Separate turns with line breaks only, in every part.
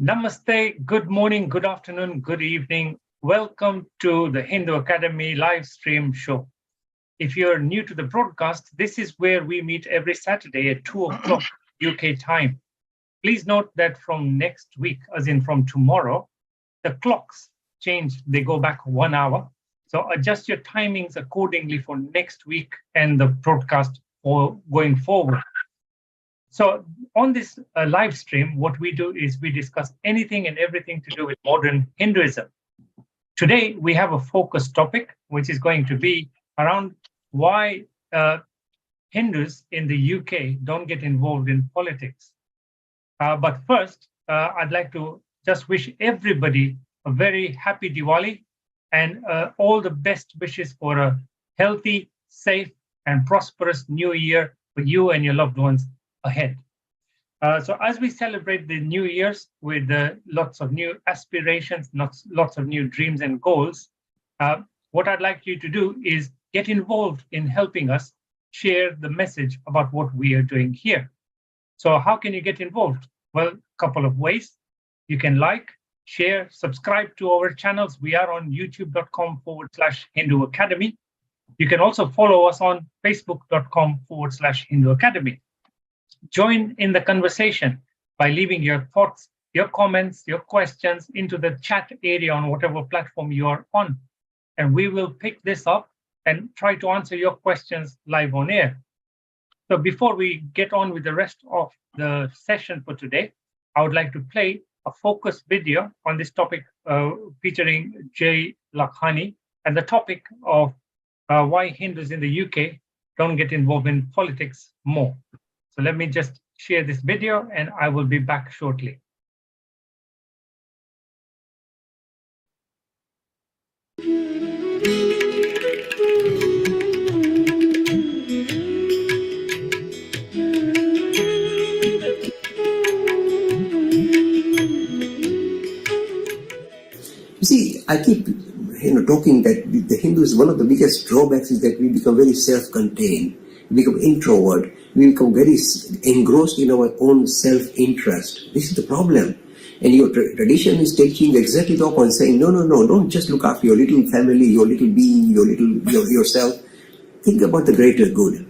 Namaste, good morning, good afternoon, good evening. Welcome to the Hindu Academy live stream show. If you're new to the broadcast, this is where we meet every Saturday at 2 o'clock UK time. Please note that from next week, as in from tomorrow, the clocks change, they go back 1 hour. So adjust your timings accordingly for next week and the broadcast for going forward. So on this live stream, what we do is we discuss anything and everything to do with modern Hinduism. Today, we have a focus topic, which is going to be around why Hindus in the UK don't get involved in politics. But first, I'd like to just wish everybody a very happy Diwali and all the best wishes for a healthy, safe, and prosperous new year for you and your loved ones ahead. So as we celebrate the New Year's with lots of new aspirations, lots of new dreams and goals, what I'd like you to do is get involved in helping us share the message about what we are doing here. So how can you get involved? Well, a couple of ways. You can like, share, subscribe to our channels. We are on youtube.com/Hindu Academy. You can also follow us on facebook.com/Hindu Academy. Join in the conversation by leaving your thoughts, your comments, your questions into the chat area on whatever platform you are on. And we will pick this up and try to answer your questions live on air. So before we get on with the rest of the session for today, I would like to play a focus video on this topic featuring Jay Lakhani and the topic of why Hindus in the UK don't get involved in politics more. So let me just share this video and I will be back shortly.
You see, I keep talking that the Hindus, one of the biggest drawbacks is that we become very self-contained, we become introvert, we become very engrossed in our own self-interest. This is the problem. And your tradition is taking exactly the opposite, saying, no, don't just look after your little family, your little being, yourself. Think about the greater good.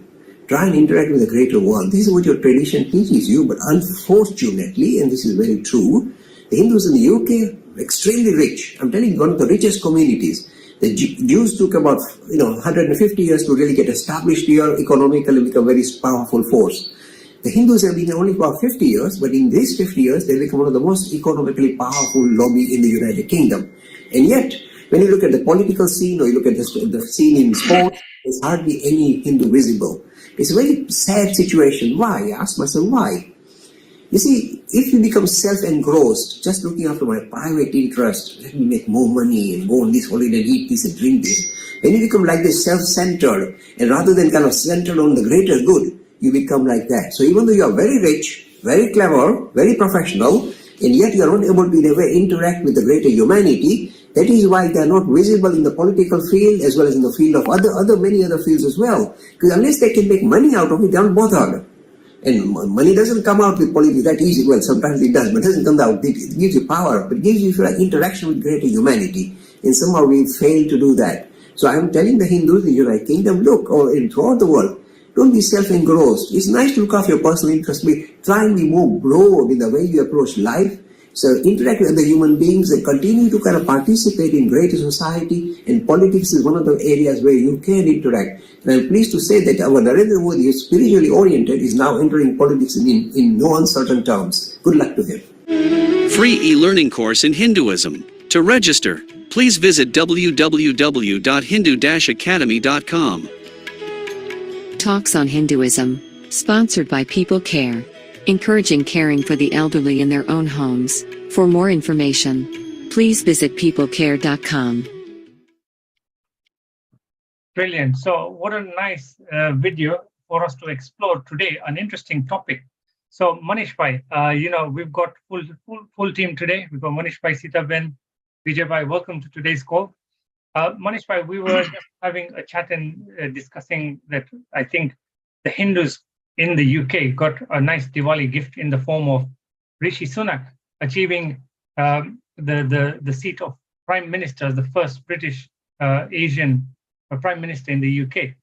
Try and interact with the greater world. This is what your tradition teaches you, but unfortunately, and this is very true, the Hindus in the UK are extremely rich. I'm telling you, one of the richest communities. The Jews took about 150 years to really get established here, economically become a very powerful force. The Hindus have been only about 50 years, but in these 50 years, they become one of the most economically powerful lobby in the United Kingdom. And yet, when you look at the political scene or you look at the scene in sport, there's hardly any Hindu visible. It's a very sad situation. Why? I ask myself, why? You see, if you become self-engrossed, just looking after my private interest, let me make more money and go on this holiday and eat this and drink this. When you become like this self-centered, and rather than kind of centered on the greater good, you become like that. So even though you are very rich, very clever, very professional, and yet you are not able to in a way interact with the greater humanity, that is why they are not visible in the political field as well as in the field of many other fields as well. Because unless they can make money out of it, they aren't bothered. And money doesn't come out with politics that easy. Well, sometimes it does, but it doesn't come out. It gives you power, but it gives you interaction with greater humanity. And somehow we fail to do that. So I'm telling the Hindus, the United Kingdom, look, or throughout the world, don't be self-engrossed. It's nice to look after your personal interests, but try and be more broad in the way you approach life. So interact with other human beings and continue to kind of participate in greater society, and politics is one of the areas where you can interact. And I'm pleased to say that our Narendra Modi is spiritually oriented, is now entering politics in no uncertain terms. Good luck to him.
Free e-learning course in Hinduism. To register, please visit www.hindu-academy.com.
Talks on Hinduism, sponsored by People Care. Encouraging caring for the elderly in their own homes. For more information, please visit peoplecare.com.
Brilliant. So what a nice video for us to explore today, an interesting topic. So Manish Bhai, we've got full team today. We've got Manish Bhai, Sita Ben, Vijay Bhai, welcome to today's call. Manish Bhai, we were just having a chat and discussing that I think the Hindus in the UK got a nice Diwali gift in the form of Rishi Sunak achieving the seat of Prime Minister as the first British Asian Prime Minister in the UK.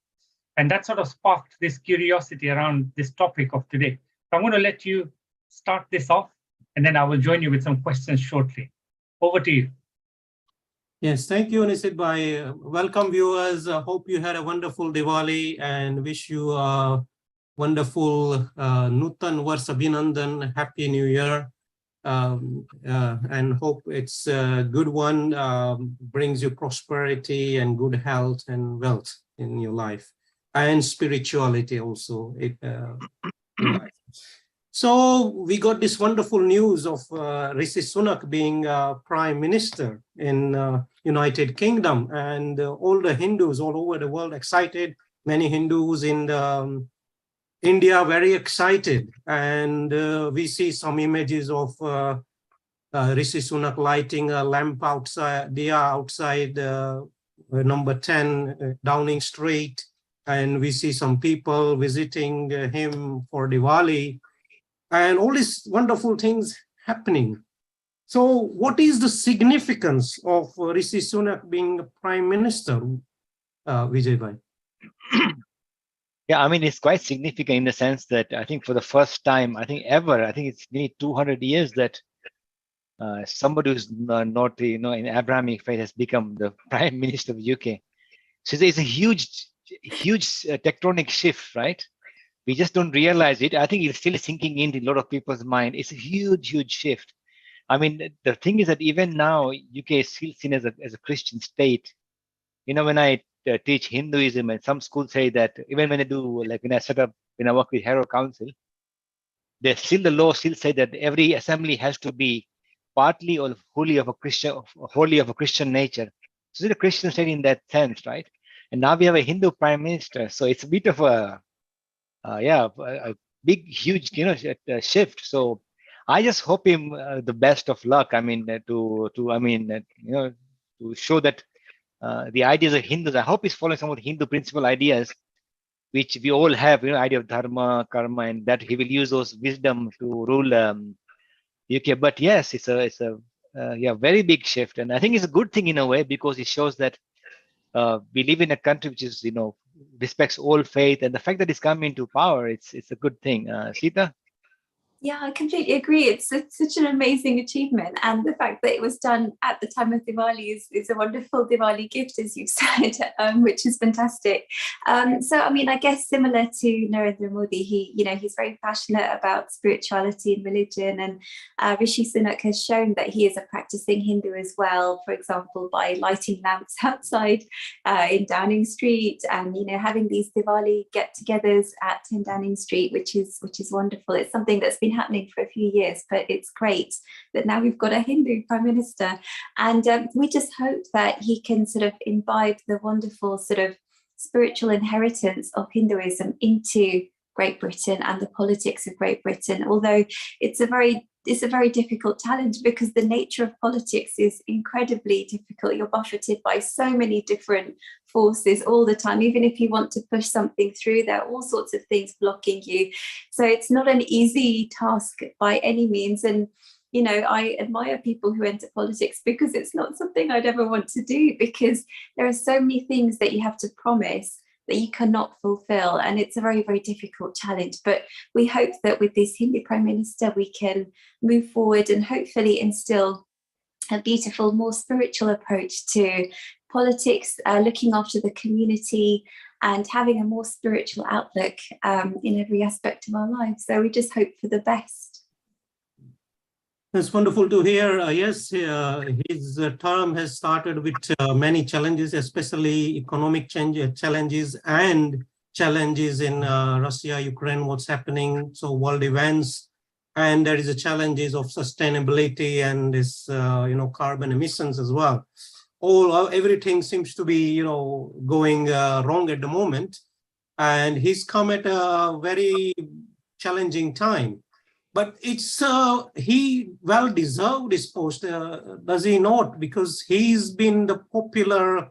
And that sort of sparked this curiosity around this topic of today. So I'm going to let you start this off, and then I will join you with some questions shortly. Over to you.
Yes, thank you, Nisit Bhai. Welcome, viewers. Hope you had a wonderful Diwali and wish you a wonderful Nutan Vars Abhinandan, Happy New Year. And hope it's a good one, brings you prosperity and good health and wealth in your life, and spirituality also. In life. So we got this wonderful news of Rishi Sunak being Prime Minister in United Kingdom, and all the Hindus all over the world excited. Many Hindus in India very excited, and we see some images of Rishi Sunak lighting a lamp outside, outside number 10 Downing Street, and we see some people visiting him for Diwali. And all these wonderful things happening. So what is the significance of Rishi Sunak being a Prime Minister, Vijay Bhai?
Yeah, I mean, it's quite significant in the sense that I think for the first time, I think it's nearly 200 years that somebody who's not, in Abrahamic faith has become the Prime Minister of the UK. So there's a huge tectonic shift, right? We just don't realize it. I think it's still sinking into a lot of people's mind. It's a huge shift. I mean, the thing is that even now, UK is still seen as a Christian state. When I teach Hinduism, and some schools say that even when I do, like when I work with Harrow Council, the law still say that every assembly has to be partly or wholly of a Christian nature. So it's a Christian state in that sense, right? And now we have a Hindu Prime Minister, so it's a bit of a big, huge, shift. So I just hope him the best of luck. I mean, to show that the ideas of Hindus. I hope he's following some of the Hindu principal ideas, which we all have. Idea of dharma, karma, and that he will use those wisdom to rule UK. But yes, it's a very big shift, and I think it's a good thing in a way because it shows that we live in a country which is respects all faith, and the fact that it's come into power, it's a good thing. Sita?
Yeah, I completely agree. It's such an amazing achievement, and the fact that it was done at the time of Diwali is a wonderful Diwali gift, as you've said, which is fantastic. So, I mean, I guess similar to Narendra Modi, he's very passionate about spirituality and religion, and Rishi Sunak has shown that he is a practicing Hindu as well. For example, by lighting lamps outside in Downing Street, and having these Diwali get-togethers at 10 Downing Street, which is wonderful. It's something that's been happening for a few years, but it's great that now we've got a Hindu Prime Minister, and we just hope that he can sort of imbibe the wonderful sort of spiritual inheritance of Hinduism into Great Britain and the politics of Great Britain, although it's a very difficult challenge because the nature of politics is incredibly difficult. You're buffeted by so many different forces all the time. Even if you want to push something through, there are all sorts of things blocking you. So it's not an easy task by any means. And I admire people who enter politics because it's not something I'd ever want to do, because there are so many things that you have to promise that you cannot fulfill, and it's a very, very difficult challenge. But we hope that with this Hindu Prime Minister we can move forward and hopefully instill a beautiful, more spiritual approach to politics, looking after the community and having a more spiritual outlook in every aspect of our lives. So we just hope for the best.
It's wonderful to hear. Yes, his term has started with many challenges, especially economic challenges and challenges in Russia, Ukraine, what's happening, so world events, and there is a challenges of sustainability and this, carbon emissions as well. Everything seems to be, going wrong at the moment, and he's come at a very challenging time. But it's he well deserved this post, does he not? Because he's been the popular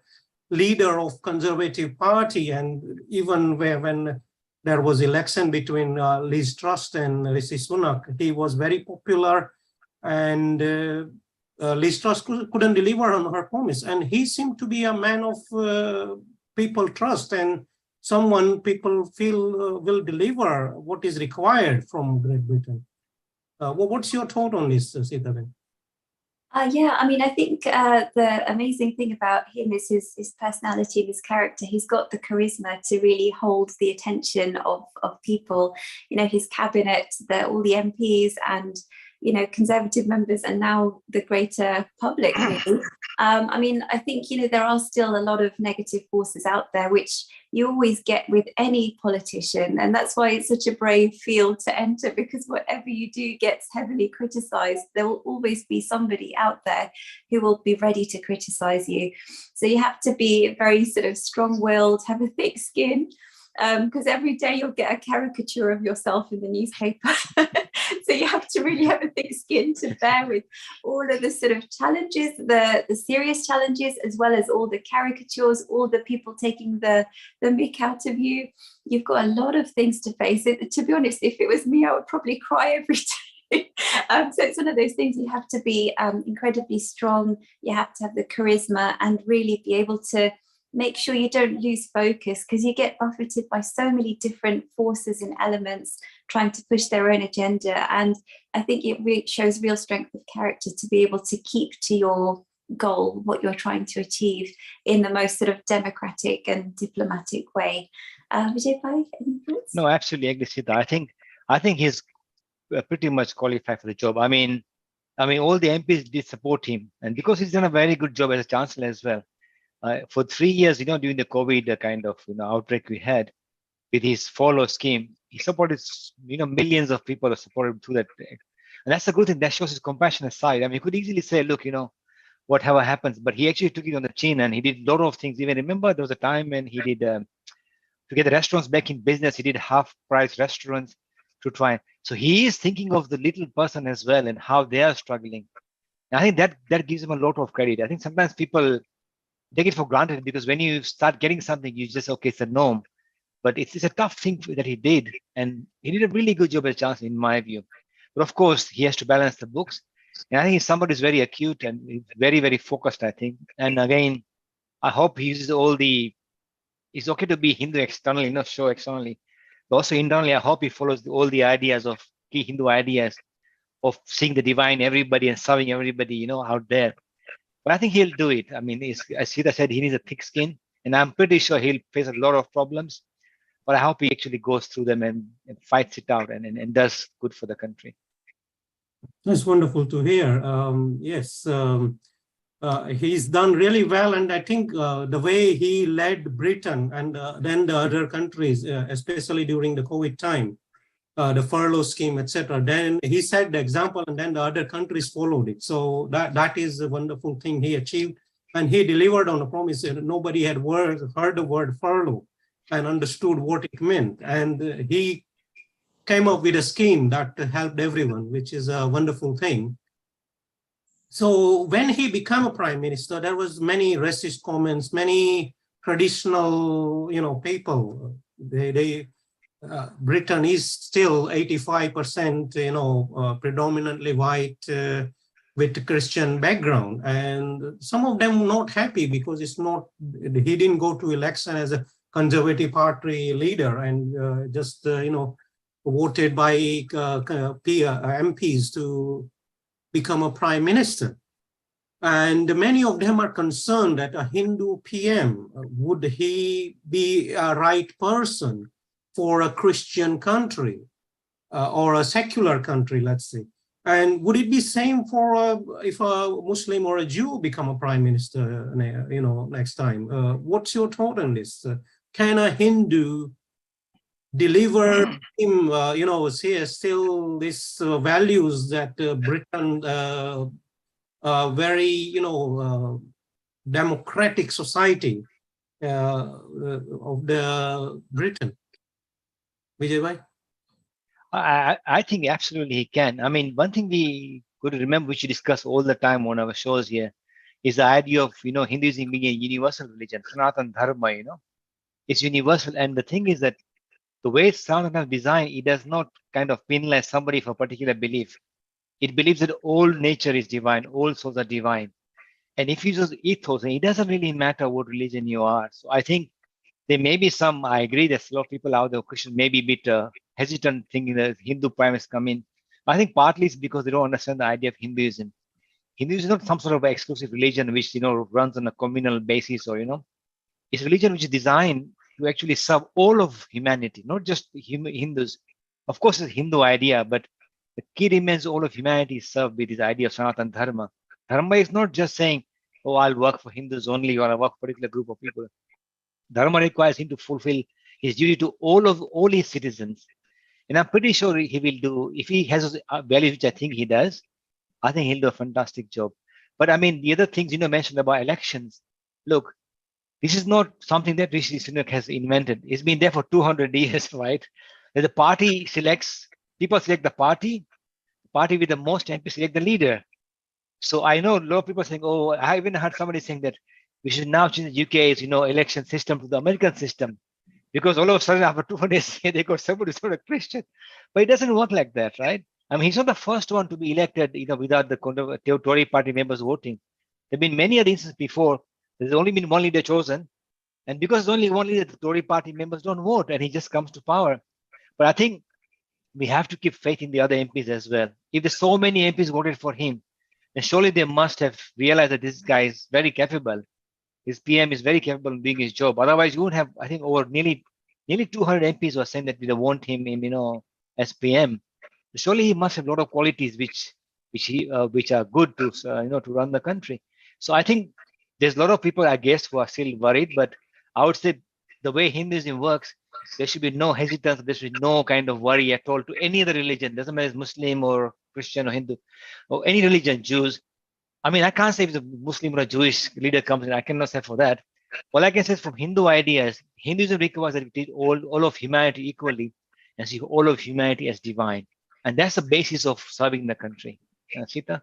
leader of Conservative Party, and even when there was election between Liz Truss and Rishi Sunak, he was very popular, and Liz Truss couldn't deliver on her promise. And he seemed to be a man of people trust and someone people feel will deliver what is required from Great Britain. What's your thought on this, Sitaben?
Yeah, I mean, I think the amazing thing about him is his personality and his character. He's got the charisma to really hold the attention of people. You know, his cabinet, all the MPs and, you know, Conservative members, and now the greater public, really. I mean, I think, you know, there are still a lot of negative forces out there, which you always get with any politician. And that's why it's such a brave field to enter, because whatever you do gets heavily criticized. There will always be somebody out there who will be ready to criticize you. So you have to be very sort of strong-willed, have a thick skin, because every day you'll get a caricature of yourself in the newspaper. So you have to really have a thick skin to bear with all of the sort of challenges, the serious challenges, as well as all the caricatures, all the people taking the mick out of you. You've got a lot of things to face. To be honest, if it was me, I would probably cry every day. So it's one of those things you have to be incredibly strong. You have to have the charisma and really be able to make sure you don't lose focus, because you get buffeted by so many different forces and elements trying to push their own agenda. And I think it really shows real strength of character to be able to keep to your goal, what you're trying to achieve, in the most sort of democratic and diplomatic way. Vijay Pai, any thoughts?
No, absolutely agree, Sita. I think he's pretty much qualified for the job. I mean, all the MPs did support him, and because he's done a very good job as a chancellor as well. For 3 years, you know, during the COVID kind of, you know, outbreak we had, with his follow scheme, he supported, you know, millions of people that supported him through that. And that's a good thing. That shows his compassionate side. I mean, he could easily say, look, you know, whatever happens, but he actually took it on the chin, and he did a lot of things. Even remember, there was a time when he did, to get the restaurants back in business, he did half-price restaurants to try. So he is thinking of the little person as well and how they are struggling. And I think that gives him a lot of credit. I think sometimes people take it for granted, because when you start getting something, you just, okay, it's a norm. But it's a tough thing that he did, and he did a really good job as chancellor, in my view. But of course, he has to balance the books. And I think he's somebody who's very acute and very, very focused, I think. And again, I hope he uses it's okay to be Hindu externally, not show externally. But also internally, I hope he follows all the ideas of key Hindu ideas of seeing the divine everybody and serving everybody, you know, out there. But I think he'll do it. I mean, as Sita said, he needs a thick skin, and I'm pretty sure he'll face a lot of problems. But I hope he actually goes through them and fights it out and does good for the country.
That's wonderful to hear. Yes, he's done really well, and I think the way he led Britain and then the other countries, especially during the COVID time, the furlough scheme, etc. Then he set the example, and then the other countries followed it. So that is a wonderful thing he achieved, and he delivered on a promise. Nobody had heard the word furlough and understood what it meant, and he came up with a scheme that helped everyone, which is a wonderful thing. So when he became a prime minister, there was many racist comments, many traditional, you know, people. Britain is still 85%, you know, predominantly white with Christian background, and some of them not happy because it's not. He didn't go to election as a Conservative Party leader and just you know, voted by MPs to become a prime minister. And many of them are concerned that a Hindu PM, would he be a right person for a Christian country or a secular country, let's say? And would it be same for if a Muslim or a Jew become a prime minister, you know, next time? What's your thought on this? Can a Hindu deliver him, you know, say still these values that Britain, very, you know, democratic society of the Britain? Vijay Bhai?
I think absolutely he can. I mean, one thing we could remember, which we discuss all the time on our shows here, is the idea of, you know, Hinduism being a universal religion, Sanatan Dharma, you know, it's universal. And the thing is that the way Sanatan is designed, it does not kind of penalize somebody for a particular belief. It believes that all nature is divine, all souls are divine. And if you just ethos, it doesn't really matter what religion you are. So I think there may be some, I agree, there's a lot of people out there, Christian, may be a bit hesitant thinking that Hindu primates come in. I think partly it's because they don't understand the idea of Hinduism. Hinduism is not some sort of exclusive religion which, runs on a communal basis or, it's a religion which is designed to actually serve all of humanity, not just Hindus. Of course, it's a Hindu idea, but the key remains all of humanity is served with this idea of Sanatana Dharma. Dharma is not just saying, oh, I'll work for Hindus only or I'll work for a particular group of people. Dharma requires him to fulfill his duty to all his citizens. And I'm pretty sure he will do, if he has values, which I think he does, I think he'll do a fantastic job. But I mean, the other things, mentioned about elections, look, this is not something that Rishi Sunak has invented. It's been there for 200 years, right? The party selects, people select the party with the most MPs select the leader. So I know a lot of people saying, oh, I even heard somebody saying that we should now change the UK's, election system to the American system, because all of a sudden after 200 years, they got somebody who's not a Christian. But it doesn't work like that, right? I mean, he's not the first one to be elected, without the Tory party members voting. There have been many other instances before. There's only been one leader chosen. And because there's only one leader, the Tory party members don't vote and he just comes to power. But I think we have to keep faith in the other MPs as well. If there's so many MPs voted for him, then surely they must have realized that this guy is very capable. His PM is very capable of doing his job. Otherwise, you would have, I think, over nearly 200 MPs were saying that we want him, as PM. Surely he must have a lot of qualities which are good to to run the country. So I think there's a lot of people, I guess, who are still worried. But I would say the way Hinduism works, there should be no hesitance. There should be no kind of worry at all to any other religion. Doesn't matter if it's Muslim or Christian or Hindu or any religion, Jews. I mean, I can't say if it's a Muslim or a Jewish leader comes in. I cannot say for that. All I can say is from Hindu ideas, Hinduism requires that we treat all of humanity equally and see all of humanity as divine. And that's the basis of serving the country. Sita?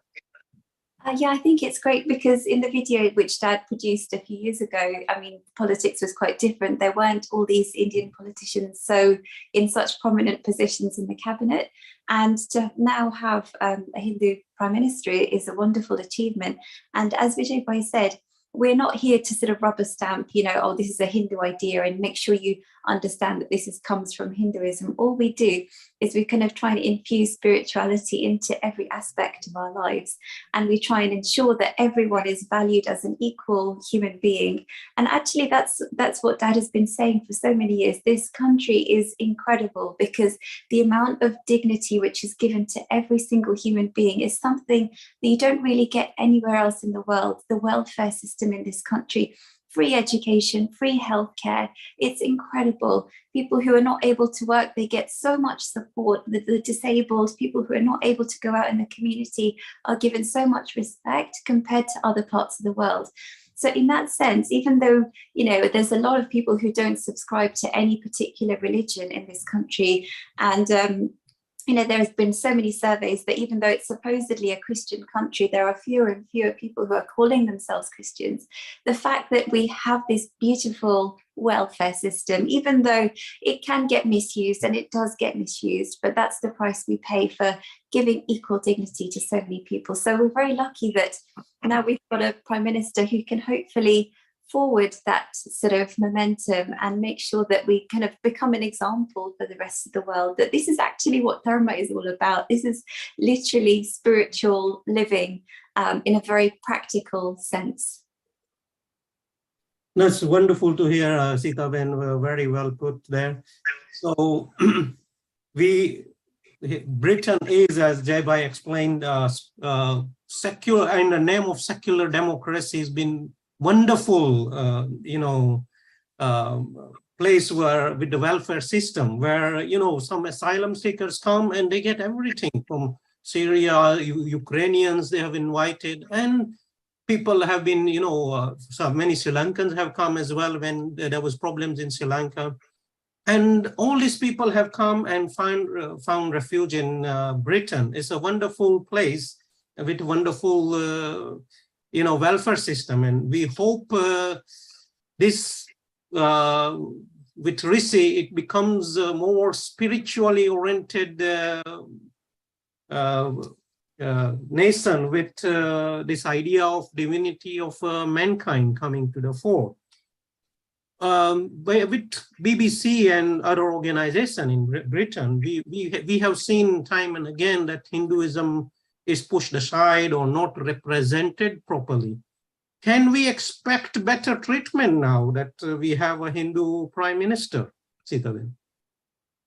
Yeah, I think it's great because in the video which Dad produced a few years ago, I mean, politics was quite different. There weren't all these Indian politicians so in such prominent positions in the cabinet. And to now have a Hindu prime minister is a wonderful achievement. And as Vijay Bhai said, we're not here to sort of rubber stamp, oh, this is a Hindu idea and make sure you understand that this comes from Hinduism. All we do is we kind of try and infuse spirituality into every aspect of our lives. And we try and ensure that everyone is valued as an equal human being. And actually, that's what Dad has been saying for so many years. This country is incredible because the amount of dignity which is given to every single human being is something that you don't really get anywhere else in the world. The welfare system in this country, free education, free healthcare. It's incredible. People who are not able to work, they get so much support. The disabled, people who are not able to go out in the community are given so much respect compared to other parts of the world. So in that sense, even though, there's a lot of people who don't subscribe to any particular religion in this country, and there's been so many surveys that even though it's supposedly a Christian country, there are fewer and fewer people who are calling themselves Christians. The fact that we have this beautiful welfare system, even though it can get misused, and it does get misused, but that's the price we pay for giving equal dignity to so many people. So we're very lucky that now we've got a prime minister who can hopefully forward that sort of momentum and make sure that we kind of become an example for the rest of the world, that this is actually what Dharma is all about. This is literally spiritual living in a very practical sense.
That's wonderful to hear, Sita Ben, very well put there. So Britain is, as Jai Bhai explained, secular, in the name of secular democracy, has been wonderful, place where with the welfare system, where some asylum seekers come and they get everything from Syria, Ukrainians they have invited, and people have been, so many Sri Lankans have come as well when there was problems in Sri Lanka, and all these people have come and found refuge in Britain. It's a wonderful place with wonderful welfare system, and we hope this with Rishi it becomes more spiritually oriented nation with this idea of divinity of mankind coming to the fore. With BBC and other organizations in Britain, we have seen time and again that Hinduism is pushed aside or not represented properly. Can we expect better treatment now that we have a Hindu prime minister, Sitaben?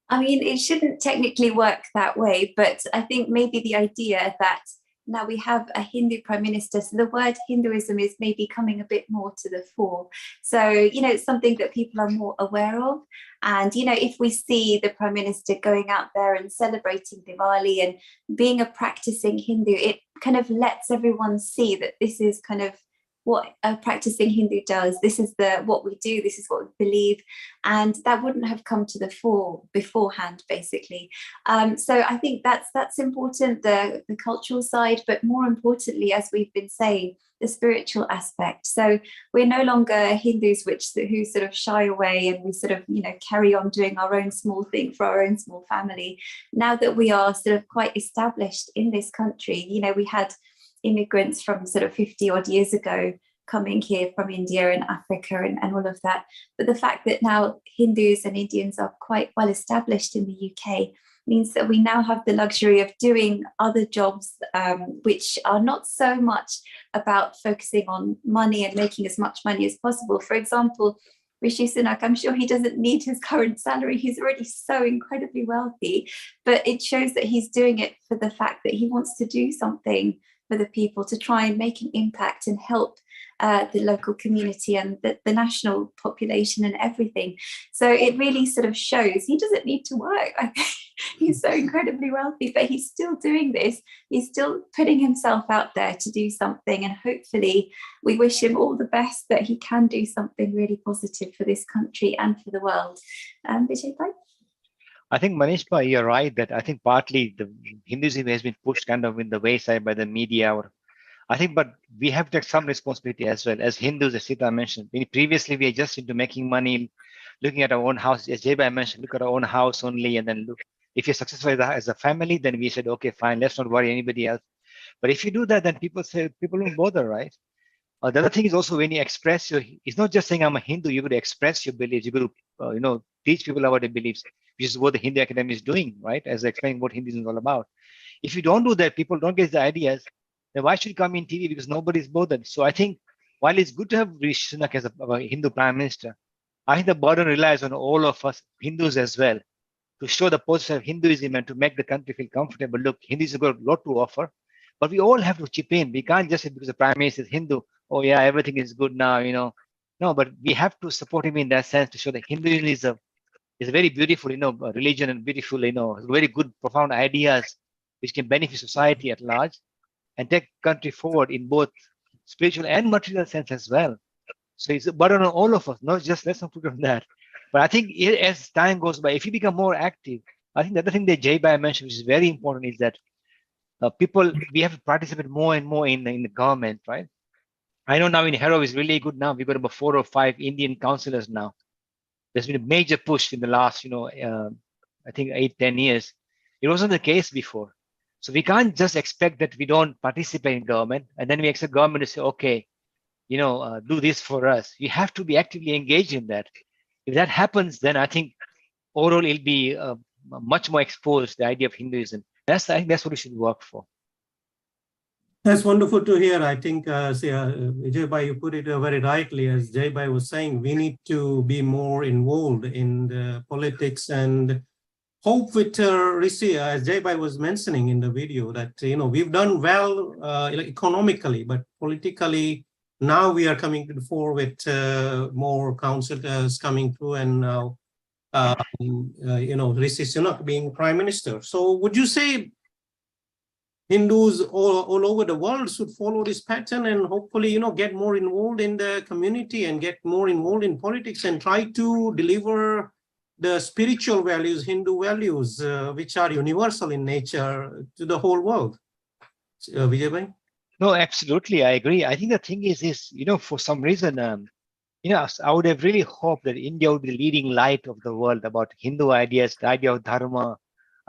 I mean, it shouldn't technically work that way, but I think maybe the idea that now we have a Hindu prime minister, so the word Hinduism is maybe coming a bit more to the fore. So, you know, it's something that people are more aware of. And, you know, if we see the prime minister going out there and celebrating Diwali and being a practicing Hindu, it kind of lets everyone see that this is kind of what a practicing Hindu does. This is what we do. This is what we believe, and that wouldn't have come to the fore beforehand, basically. So I think that's important, the cultural side, but more importantly, as we've been saying, the spiritual aspect. So we're no longer Hindus who sort of shy away and we sort of, you know, carry on doing our own small thing for our own small family. Now that we are sort of quite established in this country, you know, we had immigrants from sort of 50 odd years ago coming here from India and Africa and all of that. But the fact that now Hindus and Indians are quite well established in the UK means that we now have the luxury of doing other jobs which are not so much about focusing on money and making as much money as possible. For example, Rishi Sunak, I'm sure he doesn't need his current salary. He's already so incredibly wealthy, but it shows that he's doing it for the fact that he wants to do something for the people, to try and make an impact and help the local community and the national population and everything. So it really sort of shows he doesn't need to work. I think he's so incredibly wealthy, but he's still doing this. He's still putting himself out there to do something, and hopefully we wish him all the best that he can do something really positive for this country and for the world. Vijay Bhai?
I think Manish Bhai, you're right that I think partly the Hinduism has been pushed kind of in the wayside by the media. I think, but we have to take some responsibility as well as Hindus, as Sita mentioned. Previously, we are just into making money, looking at our own house. As Jay Bhai mentioned, look at our own house only, and then look. If you're successful as a family, then we said, okay, fine, let's not worry anybody else. But if you do that, then people won't bother, right? The other thing is also when you express it's not just saying I'm a Hindu. You got to express your beliefs. You got to, teach people about their beliefs, which is what the Hindu Academy is doing, right? As explaining what Hinduism is all about. If you don't do that, people don't get the ideas. Then why should you come in TV? Because nobody's bothered. So I think while it's good to have Rishi Sunak as a Hindu prime minister, I think the burden relies on all of us Hindus as well to show the positive of Hinduism and to make the country feel comfortable. Look, Hindus have got a lot to offer, but we all have to chip in. We can't just say because the prime minister is Hindu, oh yeah, everything is good now, No, but we have to support him in that sense to show that Hinduism is a very beautiful, religion and beautiful, very good, profound ideas which can benefit society at large and take country forward in both spiritual and material sense as well. So it's a burden on all of us, not just let's not forget that. But I think as time goes by, if you become more active, I think the other thing that Jay Bhai mentioned, which is very important, is that we have to participate more and more in the government, right? I know now in Harrow is really good now. We've got about 4 or 5 Indian councillors now. There's been a major push in the last, I think 8-10 years. It wasn't the case before. So we can't just expect that we don't participate in government and then we expect government to say, okay, do this for us. You have to be actively engaged in that. If that happens, then I think overall it'll be much more exposed, the idea of Hinduism. I think that's what we should work for.
That's wonderful to hear. I think, Vijay Bhai, you put it very rightly. As Jay Bhai was saying, we need to be more involved in the politics and hope with Rishi, as Jay Bhai was mentioning in the video, that we've done well economically, but politically now we are coming to the fore with more councillors coming through, and now Rishi Sunak being prime minister. So would you say Hindus all over the world should follow this pattern and hopefully, get more involved in the community and get more involved in politics and try to deliver the spiritual values, Hindu values, which are universal in nature to the whole world? Vijay Bhai?
No, absolutely. I agree. I think the thing is, for some reason, I would have really hoped that India would be the leading light of the world about Hindu ideas, the idea of dharma,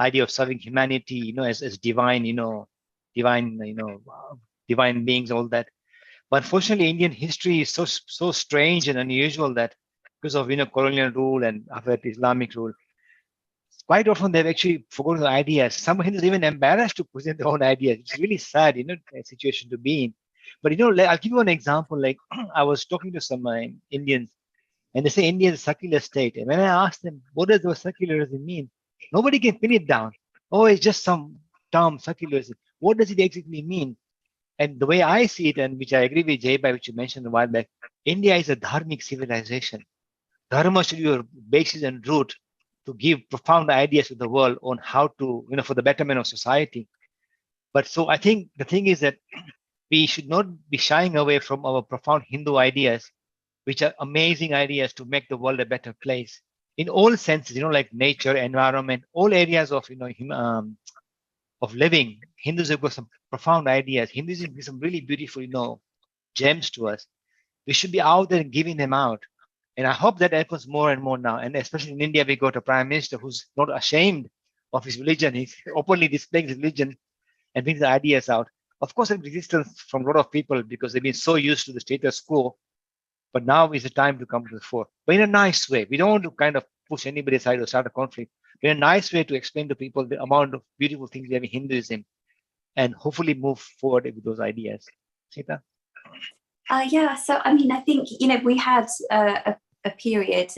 idea of serving humanity, as divine, divine, divine beings, all that. But unfortunately, Indian history is so strange and unusual that because of colonial rule and after Islamic rule, quite often they've actually forgotten the ideas. Some Hindus are even embarrassed to present their own ideas. It's really sad, a situation to be in. But I'll give you an example. Like I was talking to some Indians, and they say India is a secular state. And when I asked them, what does the secularism mean? Nobody can pin it down. Oh, it's just some term, secularism. What does it exactly mean? And the way I see it, and which I agree with Jay, by which you mentioned a while back, India is a dharmic civilization. Dharma should be your basis and root to give profound ideas to the world on how to, for the betterment of society. But so I think the thing is that we should not be shying away from our profound Hindu ideas, which are amazing ideas to make the world a better place in all senses, like nature, environment, all areas of, of living. Hindus have got some profound ideas. Hindus have some really beautiful, gems to us. We should be out there and giving them out. And I hope that happens more and more now. And especially in India, we got a prime minister who's not ashamed of his religion. He's openly displaying his religion and brings the ideas out. Of course, there's resistance from a lot of people because they've been so used to the status quo. But now is the time to come to the fore. But in a nice way. We don't want to kind of push anybody aside or start a conflict. But in a nice way to explain to people the amount of beautiful things we have in Hinduism and hopefully move forward with those ideas. Sita?
Yeah, so I mean, I think, we had a period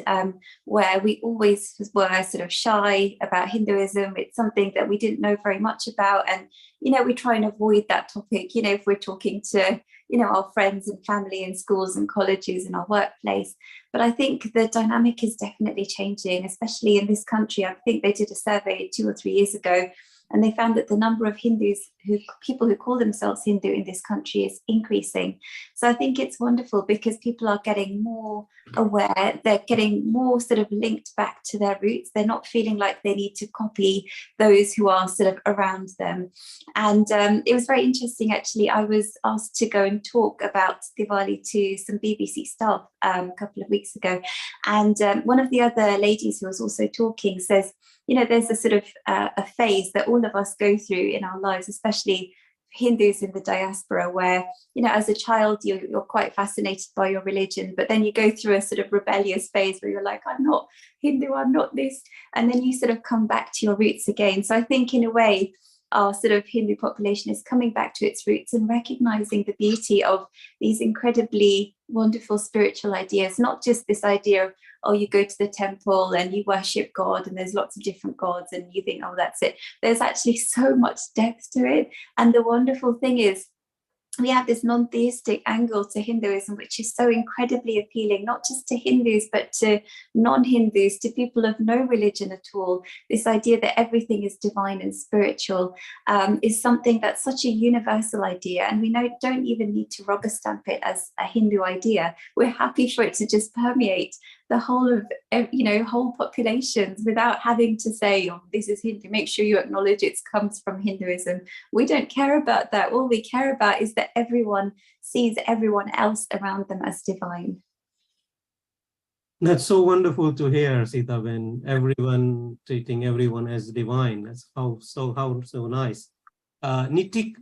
where we always were sort of shy about Hinduism. It's something that we didn't know very much about. And, we try and avoid that topic, if we're talking to, our friends and family in schools and colleges and our workplace. But I think the dynamic is definitely changing, especially in this country. I think they did a survey 2 or 3 years ago, and they found that the number of people who call themselves Hindu in this country is increasing. So I think it's wonderful because people are getting more aware. They're getting more sort of linked back to their roots. They're not feeling like they need to copy those who are sort of around them. And it was very interesting, actually. I was asked to go and talk about Diwali to some BBC staff a couple of weeks ago. And one of the other ladies who was also talking says, there's a sort of a phase that all of us go through in our lives, especially Hindus in the diaspora, where, as a child, you're quite fascinated by your religion, but then you go through a sort of rebellious phase where you're like, I'm not Hindu, I'm not this. And then you sort of come back to your roots again. So I think in a way, our sort of Hindu population is coming back to its roots and recognizing the beauty of these incredibly wonderful spiritual ideas, not just this idea of, oh, you go to the temple and you worship God and there's lots of different gods and you think, oh, that's it. There's actually so much depth to it. And the wonderful thing is, we have this non-theistic angle to Hinduism, which is so incredibly appealing, not just to Hindus, but to non-Hindus, to people of no religion at all. This idea that everything is divine and spiritual is something that's such a universal idea. And we don't even need to rubber stamp it as a Hindu idea. We're happy for it to just permeate the whole of, whole populations without having to say, oh, this is Hindu. Make sure you acknowledge it comes from Hinduism. We don't care about that. All we care about is that everyone sees everyone else around them as divine.
That's so wonderful to hear, Sita, when everyone treating everyone as divine. That's so nice. Nitika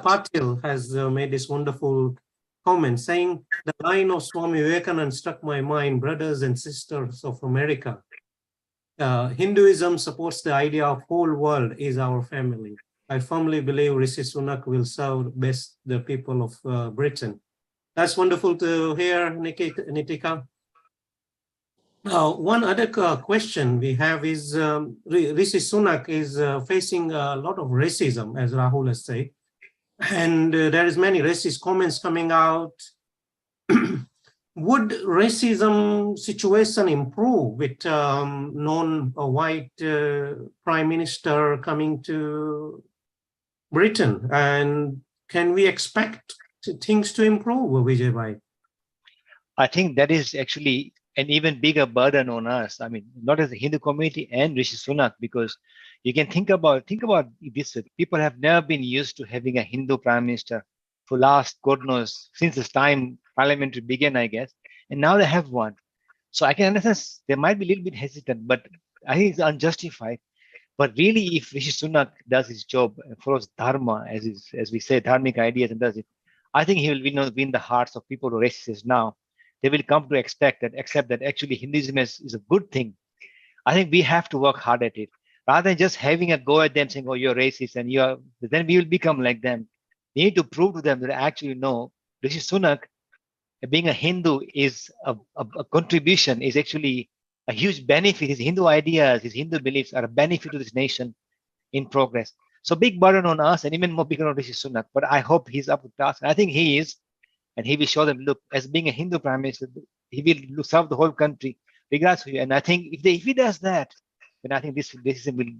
Patil has made this wonderful comment saying, the line of Swami Vivekananda struck my mind, brothers and sisters of America. Hinduism supports the idea of whole world is our family. I firmly believe Rishi Sunak will serve best the people of Britain. That's wonderful to hear, Nitika. One other question we have is, Rishi Sunak is facing a lot of racism, as Rahul has said. And there is many racist comments coming out. Would racism situation improve with non-white prime minister coming to Britain? And can we expect things to improve, Vijay Bhai?
I think that is actually an even bigger burden on us. I mean, not as the Hindu community and Rishi Sunak, because you can think about this. People have never been used to having a Hindu prime minister for last, God knows, since this time parliament began, I guess. And now they have one. So I can understand they might be a little bit hesitant, but I think it's unjustified. But really, if Rishi Sunak does his job and follows dharma, as we say, dharmic ideas, and does it, I think he will win the hearts of people who are racist now. They will come to accept that actually Hinduism is a good thing. I think we have to work hard at it, rather than just having a go at them saying, "Oh, you're racist," and then we will become like them. We need to prove to them that actually no, Rishi Sunak, being a Hindu, is a contribution, is actually a huge benefit. His Hindu ideas, his Hindu beliefs are a benefit to this nation in progress. So big burden on us, and even more big on Rishi Sunak. But I hope he's up to the task. I think he is, and he will show them, look, as being a Hindu prime minister, he will serve the whole country, regardless of you. And I think if he does that, then I think this will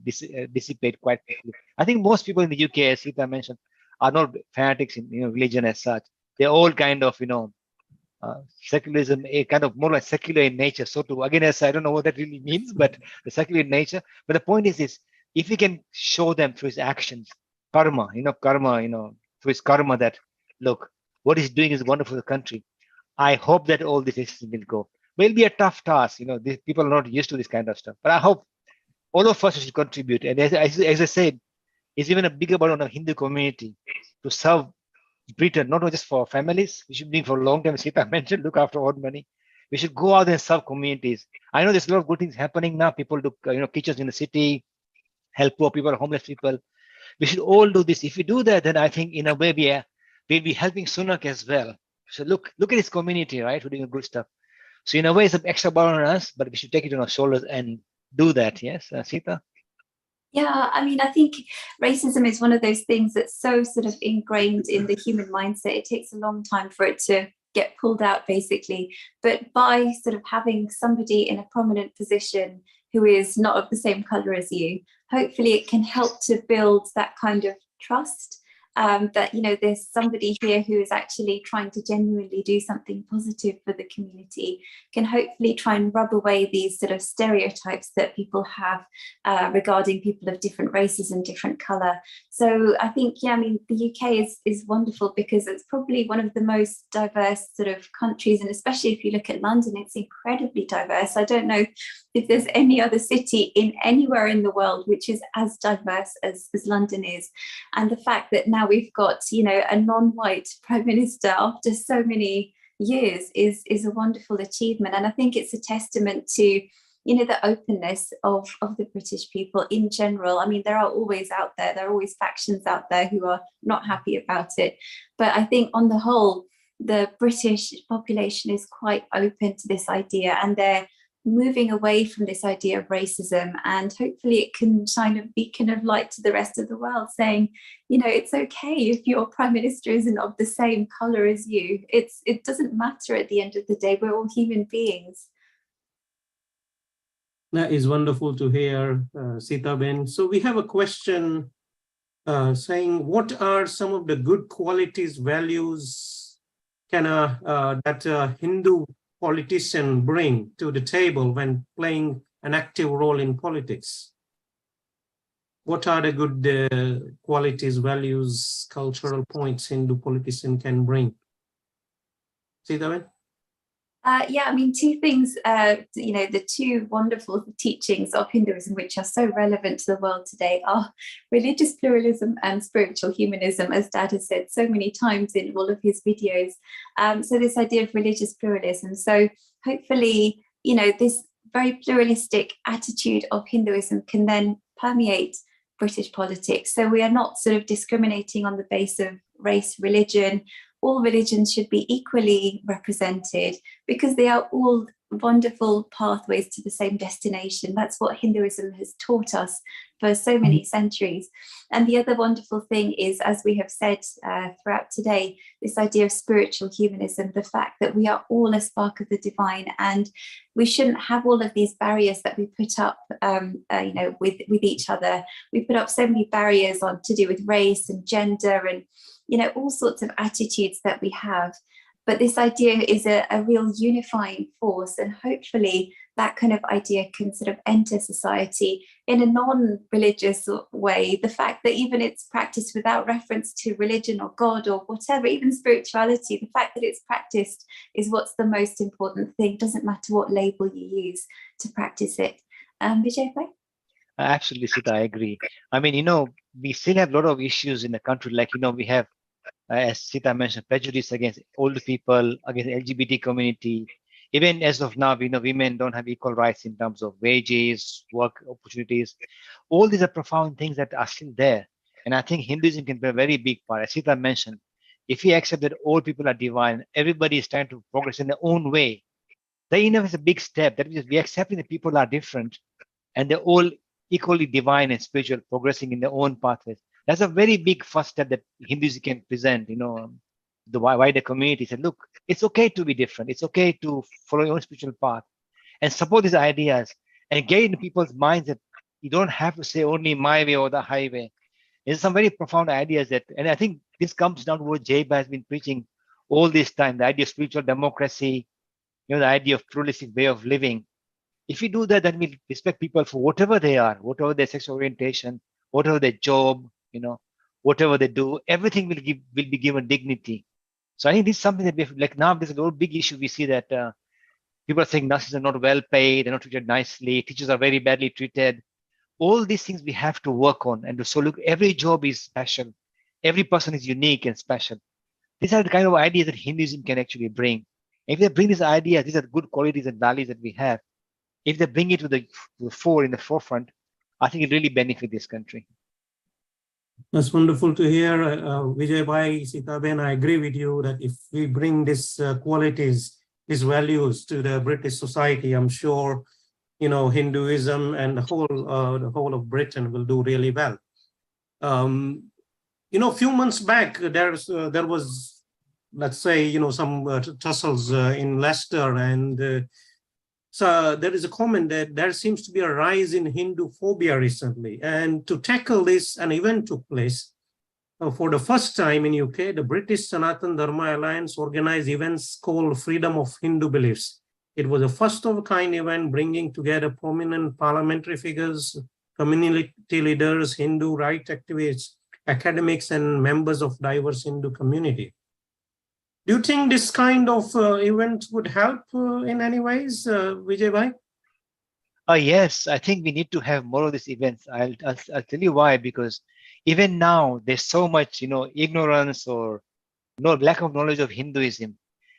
dissipate quite quickly. I think most people in the UK, as Sita mentioned, are not fanatics in religion as such. They're all kind of secularism, a kind of more like secular in nature. So to again, as I don't know what that really means, but the secular in nature. But the point is if we can show them through his actions, karma, through his karma, that look, what he's doing is wonderful for the country. I hope that all this will go. But it'll be a tough task. These people are not used to this kind of stuff. But I hope all of us should contribute. And as I said, it's even a bigger burden on the Hindu community to serve Britain, not just for families. We should be for long term. Sita mentioned, look after our money. We should go out there and serve communities. I know there's a lot of good things happening now. People do, kitchens in the city, help poor people, homeless people. We should all do this. If we do that, then I think in a way we'll be helping Sunak as well. So look at his community, right? We're doing good stuff. So in a way, it's an extra burden on us, but we should take it on our shoulders and do that. Yes, Sita?
Yeah, I mean, I think racism is one of those things that's so sort of ingrained in the human mindset. It takes a long time for it to get pulled out, basically. But by sort of having somebody in a prominent position who is not of the same colour as you, hopefully it can help to build that kind of trust. That there's somebody here who is actually trying to genuinely do something positive for the community, can hopefully try and rub away these sort of stereotypes that people have regarding people of different races and different colour. So I think, the UK is wonderful because it's probably one of the most diverse sort of countries, and especially if you look at London, it's incredibly diverse. I don't know if there's any other city in anywhere in the world which is as diverse as London is. And the fact that now we've got, a non-white prime minister after so many years is a wonderful achievement. And I think it's a testament to, the openness of the British people in general. I mean, there are always factions out there who are not happy about it. But I think on the whole, the British population is quite open to this idea, and they're moving away from this idea of racism, and hopefully it can shine a beacon of light to the rest of the world, saying, it's okay if your prime minister isn't of the same colour as you. It doesn't matter at the end of the day. We're all human beings.
That is wonderful to hear, Sita Ben. So we have a question saying, what are some of the good qualities, values that a Hindu politician bring to the table when playing an active role in politics? What are the good qualities, values, cultural points Hindu politician can bring? Sita Ben?
Two things, the two wonderful teachings of Hinduism, which are so relevant to the world today, are religious pluralism and spiritual humanism, as Dad has said so many times in all of his videos. So this idea of religious pluralism. So hopefully, this very pluralistic attitude of Hinduism can then permeate British politics. So we are not sort of discriminating on the basis of race, religion. All religions should be equally represented because they are all wonderful pathways to the same destination. That's what Hinduism has taught us for so many centuries. And the other wonderful thing is, as we have said throughout today, this idea of spiritual humanism, the fact that we are all a spark of the divine, and we shouldn't have all of these barriers that we put up with each other. We put up so many barriers on to do with race and gender and all sorts of attitudes that we have. But this idea is a real unifying force, and hopefully that kind of idea can sort of enter society in a non-religious way. The fact that even it's practiced without reference to religion or God or whatever, even spirituality, the fact that it's practiced is what's the most important thing. It doesn't matter what label you use to practice it. Vijay?
Absolutely, Sita, I agree. I mean, we still have a lot of issues in the country. Like, we have, as Sita mentioned, prejudice against older people, against LGBT community. Even as of now, women don't have equal rights in terms of wages, work opportunities. All these are profound things that are still there. And I think Hinduism can play a very big part. As Sita mentioned, if we accept that all people are divine, everybody is trying to progress in their own way, that enough is a big step. That means we accepting that people are different and they're all equally divine and spiritual, progressing in their own pathways. That's a very big first step that Hindus can present, the wider community. Say, look, it's okay to be different. It's okay to follow your own spiritual path and support these ideas and get into people's minds that you don't have to say only my way or the highway. There's some very profound ideas that, and I think this comes down to what Jaiba has been preaching all this time, the idea of spiritual democracy, the idea of pluralistic way of living. If we do that, then we respect people for whatever they are, whatever their sexual orientation, whatever their job, whatever they do, everything will be given dignity. So I think this is something that we have, like now there's a little big issue. We see that people are saying nurses are not well paid, they're not treated nicely, teachers are very badly treated. All these things we have to work on. And so look, every job is special. Every person is unique and special. These are the kind of ideas that Hinduism can actually bring. If they bring these ideas, these are good qualities and values that we have. If they bring it to the fore, in the forefront, I think it really benefit this country.
That's wonderful to hear, Vijay Bhai, Sita Ben. I agree with you that if we bring these qualities, these values to the British society, I'm sure, Hinduism and the whole of Britain will do really well. A few months back, there was, let's say, some tussles in Leicester, and so there is a comment that there seems to be a rise in Hindu phobia recently. And to tackle this, an event took place. For the first time in UK, the British Sanatan Dharma Alliance organized events called Freedom of Hindu Beliefs. It was a first of a kind event bringing together prominent parliamentary figures, community leaders, Hindu rights activists, academics, and members of diverse Hindu community. Do you think this kind of event would help in any ways, Vijay Bhai?
Yes, I think we need to have more of these events. I'll tell you why, because even now there's so much, ignorance or lack of knowledge of Hinduism.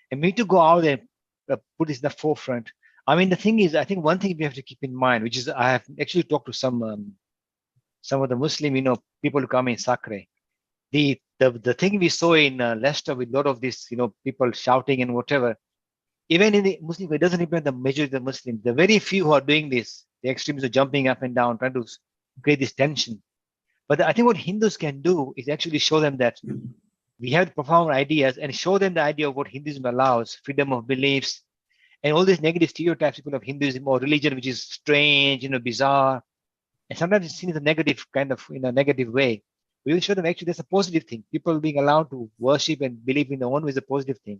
And we need to go out there and put this in the forefront. I mean, the thing is, I think one thing we have to keep in mind, which is I have actually talked to some of the Muslim, people who come in Sakre. The thing we saw in Leicester with a lot of this, people shouting and whatever, even in the Muslim, it doesn't depend on the majority of the Muslims. The very few who are doing this, the extremists are jumping up and down, trying to create this tension. But I think what Hindus can do is actually show them that we have profound ideas and show them the idea of what Hinduism allows, freedom of beliefs, and all these negative stereotypes people of Hinduism or religion, which is strange, bizarre. And sometimes it's seen as a negative kind of, negative way. We will show them actually there's a positive thing. People being allowed to worship and believe in their own way is a positive thing.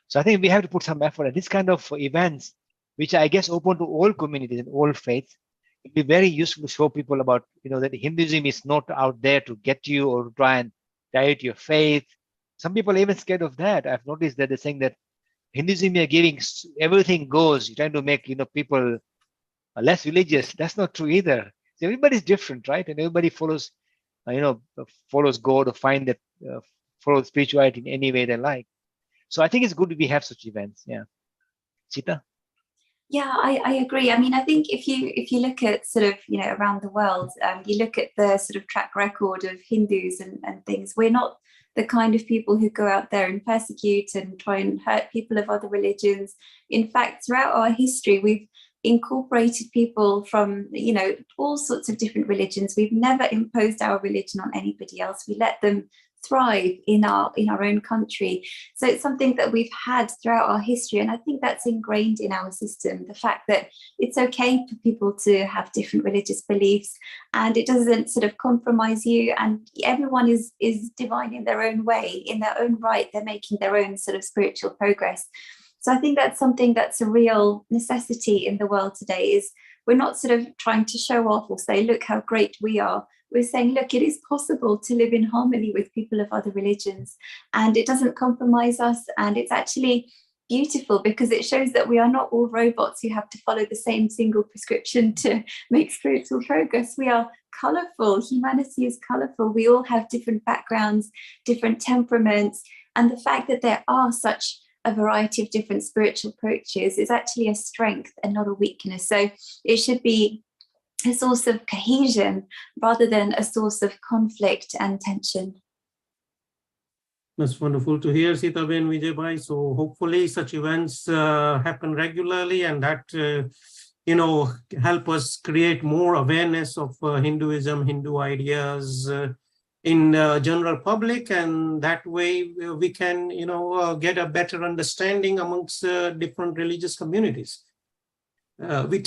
So I think we have to put some effort at this kind of events, which I guess open to all communities and all faiths. It'd be very useful to show people about, that Hinduism is not out there to get you or try and dilute your faith. Some people are even scared of that. I've noticed that they're saying that Hinduism, you're giving everything goes. You're trying to make, people less religious. That's not true either. So everybody's different, right? And everybody follows follows God or follow spirituality in any way they like. So I think it's good we have such events. Yeah. Sita?
Yeah, I agree. I mean, I think if you look at sort of, around the world, you look at the sort of track record of Hindus and things, we're not the kind of people who go out there and persecute and try and hurt people of other religions. In fact, throughout our history, we've incorporated people from, all sorts of different religions. We've never imposed our religion on anybody else. We let them thrive in our own country. So it's something that we've had throughout our history, and I think that's ingrained in our system, the fact that it's okay for people to have different religious beliefs and it doesn't sort of compromise you, and everyone is divine in their own way, in their own right. They're making their own sort of spiritual progress. So I think that's something that's a real necessity in the world today. Is we're not sort of trying to show off or say, look how great we are. We're saying, look, it is possible to live in harmony with people of other religions, and it doesn't compromise us. And it's actually beautiful because it shows that we are not all robots who have to follow the same single prescription to make spiritual progress. We are colourful. Humanity is colourful. We all have different backgrounds, different temperaments, and the fact that there are such a variety of different spiritual approaches is actually a strength and not a weakness. So it should be a source of cohesion rather than a source of conflict and tension.
That's wonderful to hear, Sitaben, Vijay. So hopefully such events happen regularly, and that help us create more awareness of Hinduism, Hindu ideas in general public, and that way we can get a better understanding amongst different religious communities. We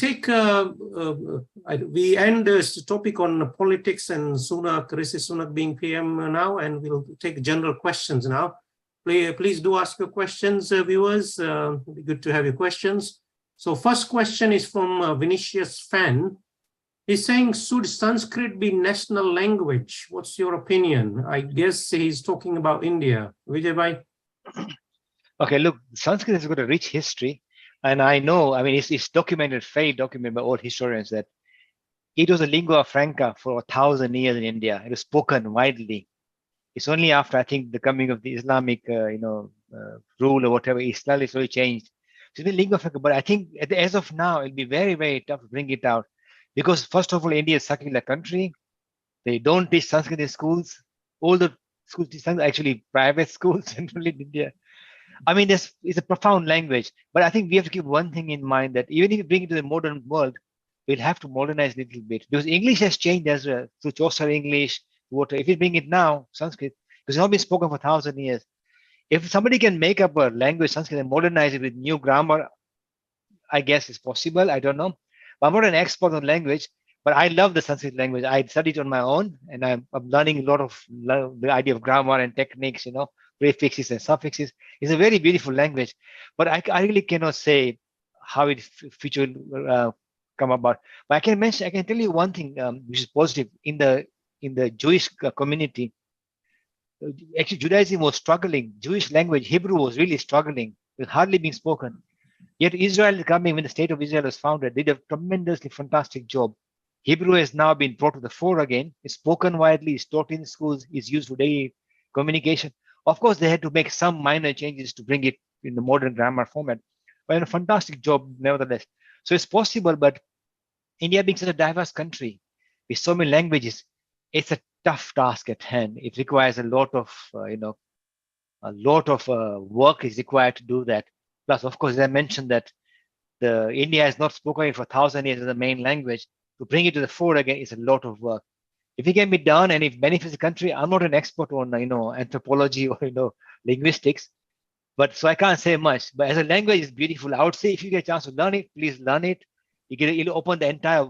end this topic on politics and Sunak, Rishi Sunak being PM now, and we'll take general questions now. Please do ask your questions, viewers. It'll be good to have your questions. So first question is from Vinicius Fan. He's saying, should Sanskrit be national language? What's your opinion? I guess he's talking about India. Vijay Bhai.
Okay, look, Sanskrit has got a rich history. And I know, I mean, it's documented, very documented by all historians, that it was a lingua franca for 1,000 years in India. It was spoken widely. It's only after, I think, the coming of the Islamic, rule or whatever, Islam is really changed. So it's been lingua franca, but I think as of now, it'll be very, very tough to bring it out. Because first of all, India is a secular country. They don't teach Sanskrit in schools. All the schools teach Sanskrit, actually private schools generally in India. I mean, it's a profound language, but I think we have to keep one thing in mind, that even if you bring it to the modern world, we'll have to modernize a little bit, because English has changed as well. So Chaucer English, if you bring it now, Sanskrit, because it's not been spoken for 1,000 years. If somebody can make up a language, Sanskrit, and modernize it with new grammar, I guess it's possible. I don't know. But I'm not an expert on language, but I love the Sanskrit language. I studied on my own, and I'm learning a lot of the idea of grammar and techniques, prefixes and suffixes. It's a very beautiful language, but I really cannot say how it future will come about. But I can tell you one thing which is positive in the Jewish community. Actually, Judaism was struggling. Jewish language, Hebrew, was really struggling, with hardly being spoken. Yet Israel, coming when the state of Israel was founded, did a tremendously fantastic job. Hebrew has now been brought to the fore again. It's spoken widely, it's taught in schools, it's used for daily communication. Of course, they had to make some minor changes to bring it in the modern grammar format, but a fantastic job nevertheless. So it's possible, but India being such a diverse country with so many languages, it's a tough task at hand. It requires a lot of, work is required to do that. Plus, of course, as I mentioned that India has not spoken it for 1,000 years as a main language. To bring it to the fore again is a lot of work. If it can be done and it benefits the country, I'm not an expert on anthropology or linguistics, but so I can't say much. But as a language, it's beautiful. I would say if you get a chance to learn it, please learn it. It'll open the entire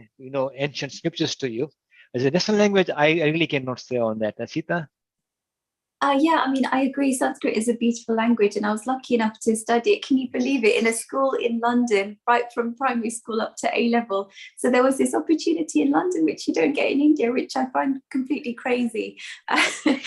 ancient scriptures to you. As a national language, I really cannot say on that. Sita?
Yeah, I mean, I agree. Sanskrit is a beautiful language, and I was lucky enough to study it. Can you believe it? In a school in London, right from primary school up to A level. So there was this opportunity in London, which you don't get in India, which I find completely crazy. So,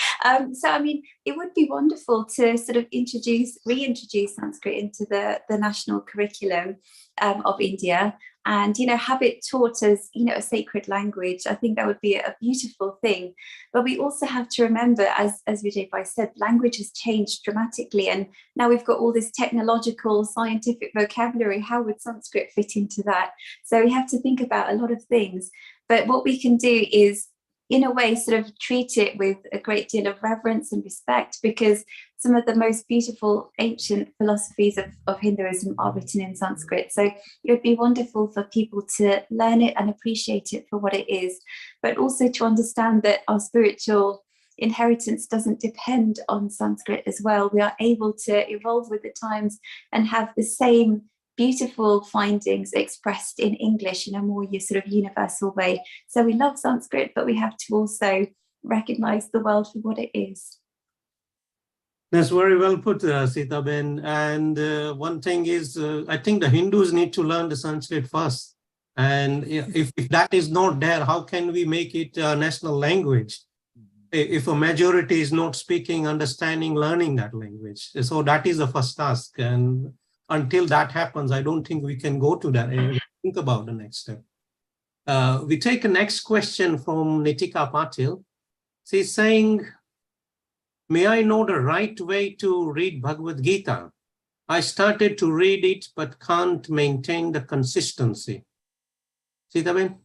I mean, it would be wonderful to sort of reintroduce Sanskrit into the national curriculum of India. And have it taught as a sacred language. I think that would be a beautiful thing. But we also have to remember, as Vijay Bhai said, language has changed dramatically, and now we've got all this technological, scientific vocabulary. How would Sanskrit fit into that? So we have to think about a lot of things. But what we can do is, in a way, sort of treat it with a great deal of reverence and respect, because some of the most beautiful ancient philosophies of Hinduism are written in Sanskrit. So it would be wonderful for people to learn it and appreciate it for what it is, but also to understand that our spiritual inheritance doesn't depend on Sanskrit as well. We are able to evolve with the times and have the same beautiful findings expressed in English in a more sort of universal way. So we love Sanskrit, but we have to also recognize the world for what it is.
That's very well put, Sitaben. And one thing is, I think the Hindus need to learn the Sanskrit first. And if that is not there, how can we make it a national language? If a majority is not speaking, understanding, learning that language. So that is the first task. And until that happens, I don't think we can go to that and think about the next step. We take a next question from Nitika Patil. She's saying, may I know the right way to read Bhagavad Gita? I started to read it, but can't maintain the consistency. Sitaben?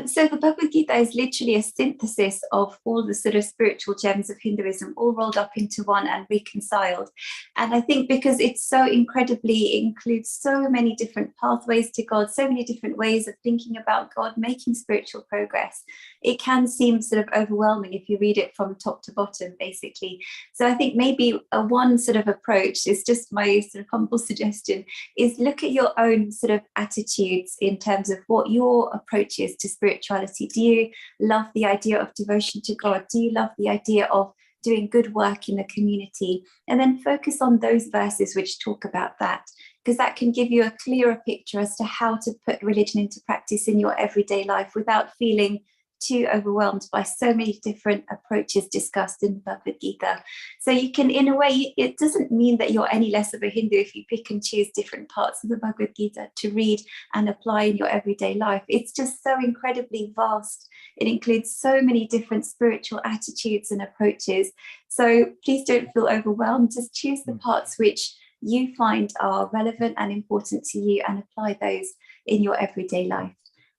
So the Bhagavad Gita is literally a synthesis of all the sort of spiritual gems of Hinduism, all rolled up into one and reconciled. And I think because it's so incredibly, includes so many different pathways to God, so many different ways of thinking about God, making spiritual progress, it can seem sort of overwhelming if you read it from top to bottom, basically. So I think maybe one sort of approach is just my sort of humble suggestion is look at your own sort of attitudes in terms of what your approach is to spirituality. Do you love the idea of devotion to God? Do you love the idea of doing good work in the community? And then focus on those verses which talk about that, because that can give you a clearer picture as to how to put religion into practice in your everyday life without feeling too overwhelmed by so many different approaches discussed in the Bhagavad Gita. So you can, in a way, it doesn't mean that you're any less of a Hindu if you pick and choose different parts of the Bhagavad Gita to read and apply in your everyday life. It's just so incredibly vast. It includes so many different spiritual attitudes and approaches. So please don't feel overwhelmed. Just choose the parts which you find are relevant and important to you and apply those in your everyday life.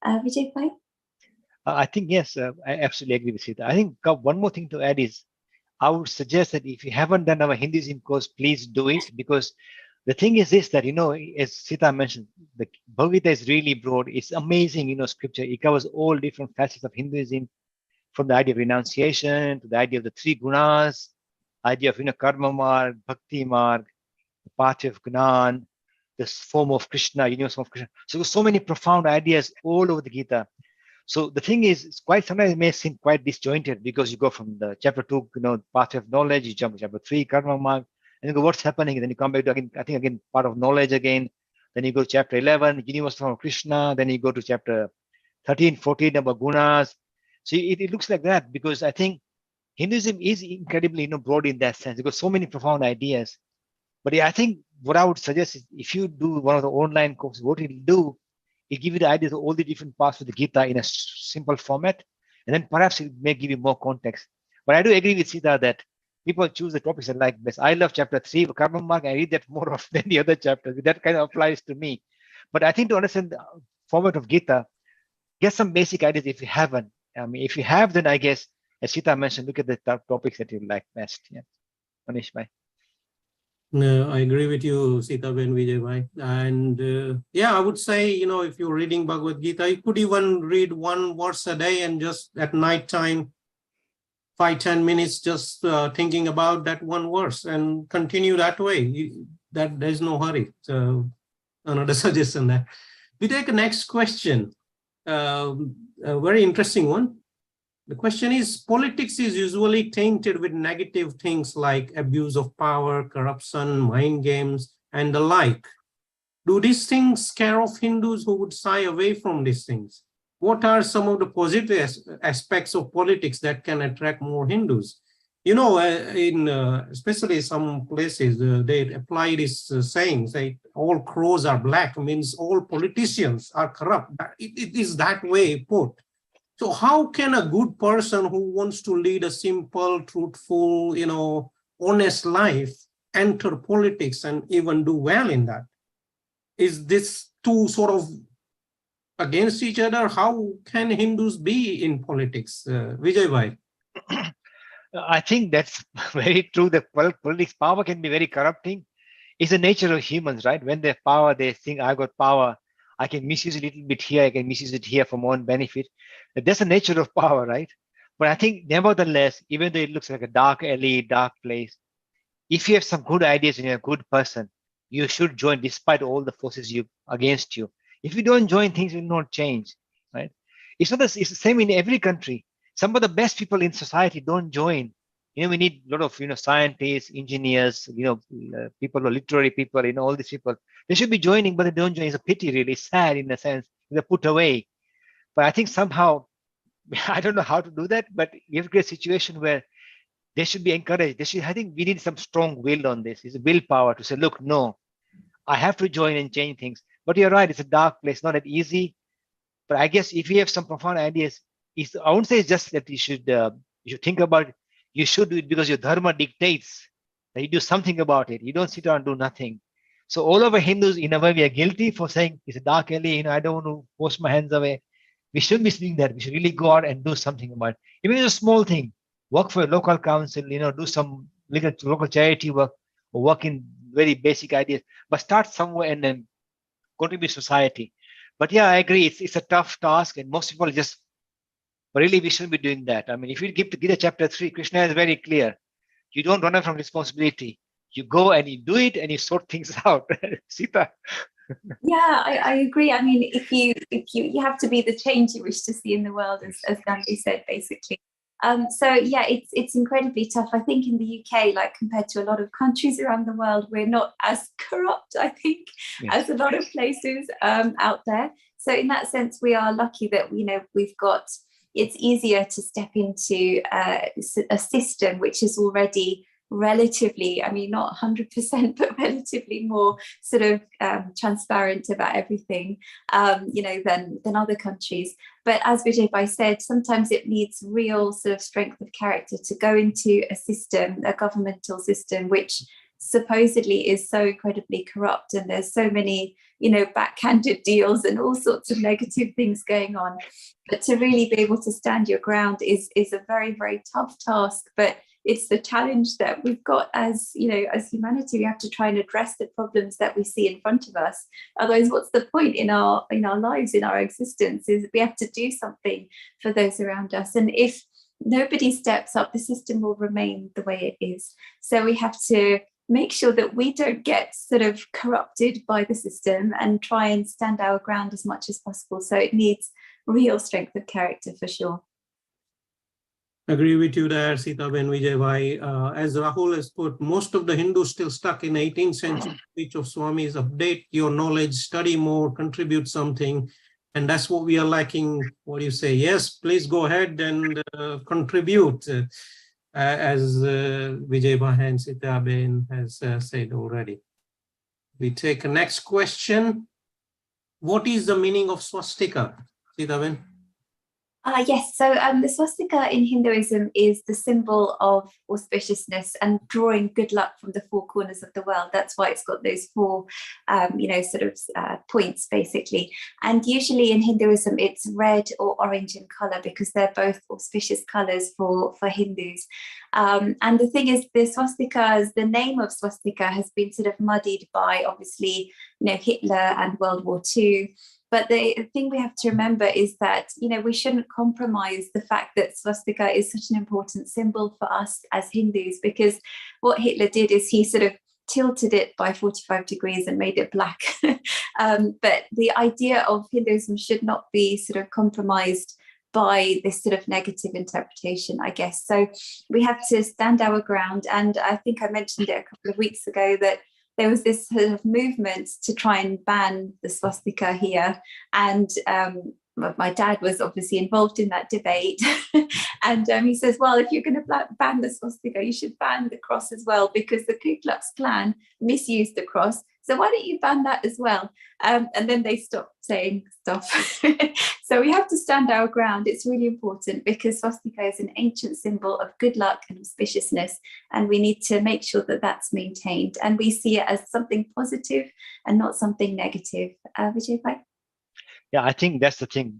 Vijay Bhai?
I think, yes, I absolutely agree with Sita. I think one more thing to add is, I would suggest that if you haven't done our Hinduism course, please do it, because the thing is this, that, as Sita mentioned, the Bhagavad Gita is really broad. It's amazing, scripture. It covers all different facets of Hinduism, from the idea of renunciation to the idea of the three gunas, idea of, karma marg, bhakti marg, the path of Gnan, the form of Krishna, universe form of Krishna. So many profound ideas all over the Gita. So the thing is, it's sometimes it may seem quite disjointed, because you go from the chapter 2, path of knowledge, you jump to chapter 3, karma marg, and you go, what's happening? And then you come back to, again, part of knowledge again. Then you go to chapter 11, universe form of Krishna. Then you go to chapter 13, 14 about gunas. So it looks like that, because I think Hinduism is incredibly, broad in that sense. You've got so many profound ideas. But I think what I would suggest is, if you do one of the online courses, what it'll do, it give you the ideas of all the different parts of the Gita in a simple format, and then perhaps it may give you more context. But I do agree with Sita that people choose the topics they like best. I love chapter 3, karma marg. I read that more often than the other chapters. That kind of applies to me. But I think to understand the format of Gita, get some basic ideas if you haven't. I mean, if you have, then I guess, as Sita mentioned, look at the topics that you like best. Yeah, Manish bhai.
No, I agree with you, Sita and Vijay Bhai. And yeah, I would say, if you're reading Bhagavad Gita, you could even read one verse a day and just at night time, 5-10 minutes, just thinking about that one verse and continue that way. There's no hurry. So another suggestion there. We take the next question, a very interesting one. The question is, politics is usually tainted with negative things like abuse of power, corruption, mind games, and the like. Do these things scare off Hindus who would shy away from these things? What are some of the positive aspects of politics that can attract more Hindus? In especially some places, they apply this saying, say, all crows are black, means all politicians are corrupt. It is that way put. So how can a good person who wants to lead a simple, truthful, honest life enter politics and even do well in that? Is this two sort of against each other? How can Hindus be in politics? Vijay Bhai?
I think that's very true. The politics power can be very corrupting. It's the nature of humans, right? When they have power, they think, I got power. I can misuse a little bit here. I can misuse it here for my own benefit. That's the nature of power, right? But I think nevertheless, even though it looks like a dark alley, dark place, if you have some good ideas and you're a good person, you should join despite all the forces against you. If you don't join, things will not change, right? It's the same in every country. Some of the best people in society don't join. We need a lot of, scientists, engineers, people, literary people, all these people. They should be joining, but they don't join. It's a pity, really. It's sad in a sense. They're put away. But I think somehow, I don't know how to do that, but we have to create a situation where they should be encouraged. I think we need some strong will on this. It's willpower to say, look, no, I have to join and change things. But you're right, it's a dark place, not that easy. But I guess if you have some profound ideas, I won't say it's just that you should think about it. You should do it because your dharma dictates that you do something about it. You don't sit down and do nothing. So all of our Hindus, in a way, we are guilty for saying it's a dark alley. I don't want to wash my hands away. We shouldn't be doing that. We should really go out and do something about it. Even if it's a small thing, work for a local council, do some little local charity work, or work in very basic ideas, but start somewhere and then contribute to society. But yeah, I agree. It's a tough task, and most people but really we shouldn't be doing that. I mean, if you give the Gita chapter 3, Krishna is very clear. You don't run away from responsibility. You go and you do it and you sort things out. Sita.
Yeah, I agree. I mean, if you have to be the change you wish to see in the world, as Gandhi said, basically. So yeah, it's incredibly tough. I think in the UK, like compared to a lot of countries around the world, we're not as corrupt, I think, as a lot of places out there. So in that sense, we are lucky that it's easier to step into a system which is already relatively, I mean, not 100%, but relatively more sort of transparent about everything, than other countries. But as Vijay Bhai said, sometimes it needs real sort of strength of character to go into a system, a governmental system, which supposedly is so incredibly corrupt, and there's so many, backhanded deals and all sorts of negative things going on. But to really be able to stand your ground is a very, very tough task. But it's the challenge that we've got as humanity. We have to try and address the problems that we see in front of us. Otherwise, what's the point in our lives, in our existence? Is we have to do something for those around us. And if nobody steps up, the system will remain the way it is. So we have to make sure that we don't get sort of corrupted by the system and try and stand our ground as much as possible. So it needs real strength of character for sure.
Agree with you there, Sita Ben Vijay Bhai. As Rahul has put, most of the Hindus still stuck in 18th century speech of Swami's: update your knowledge, study more, contribute something. And that's what we are lacking. What do you say? Yes, please go ahead and contribute, as Vijay Bhai and Sita Ben has said already. We take a next question. What is the meaning of swastika, Sita Ben?
Yes, so the swastika in Hinduism is the symbol of auspiciousness and drawing good luck from the four corners of the world. That's why it's got those four, points, basically. And usually in Hinduism, it's red or orange in color because they're both auspicious colors for Hindus. And the thing is, the name of swastika has been sort of muddied by, obviously, Hitler and World War II. But the thing we have to remember is that, we shouldn't compromise the fact that swastika is such an important symbol for us as Hindus, because what Hitler did is he sort of tilted it by 45 degrees and made it black. But the idea of Hinduism should not be sort of compromised by this sort of negative interpretation, I guess. So we have to stand our ground. And I think I mentioned it a couple of weeks ago that there was this sort of movement to try and ban the swastika here. And my dad was obviously involved in that debate. And he says, well, if you're going to ban the swastika, you should ban the cross as well, because the Ku Klux Klan misused the cross. So why don't you ban that as well? And then they stopped saying stuff. So we have to stand our ground. It's really important because swastika is an ancient symbol of good luck and auspiciousness, and we need to make sure that that's maintained. And we see it as something positive and not something negative. Vijay Bhai?
Yeah, I think that's the thing.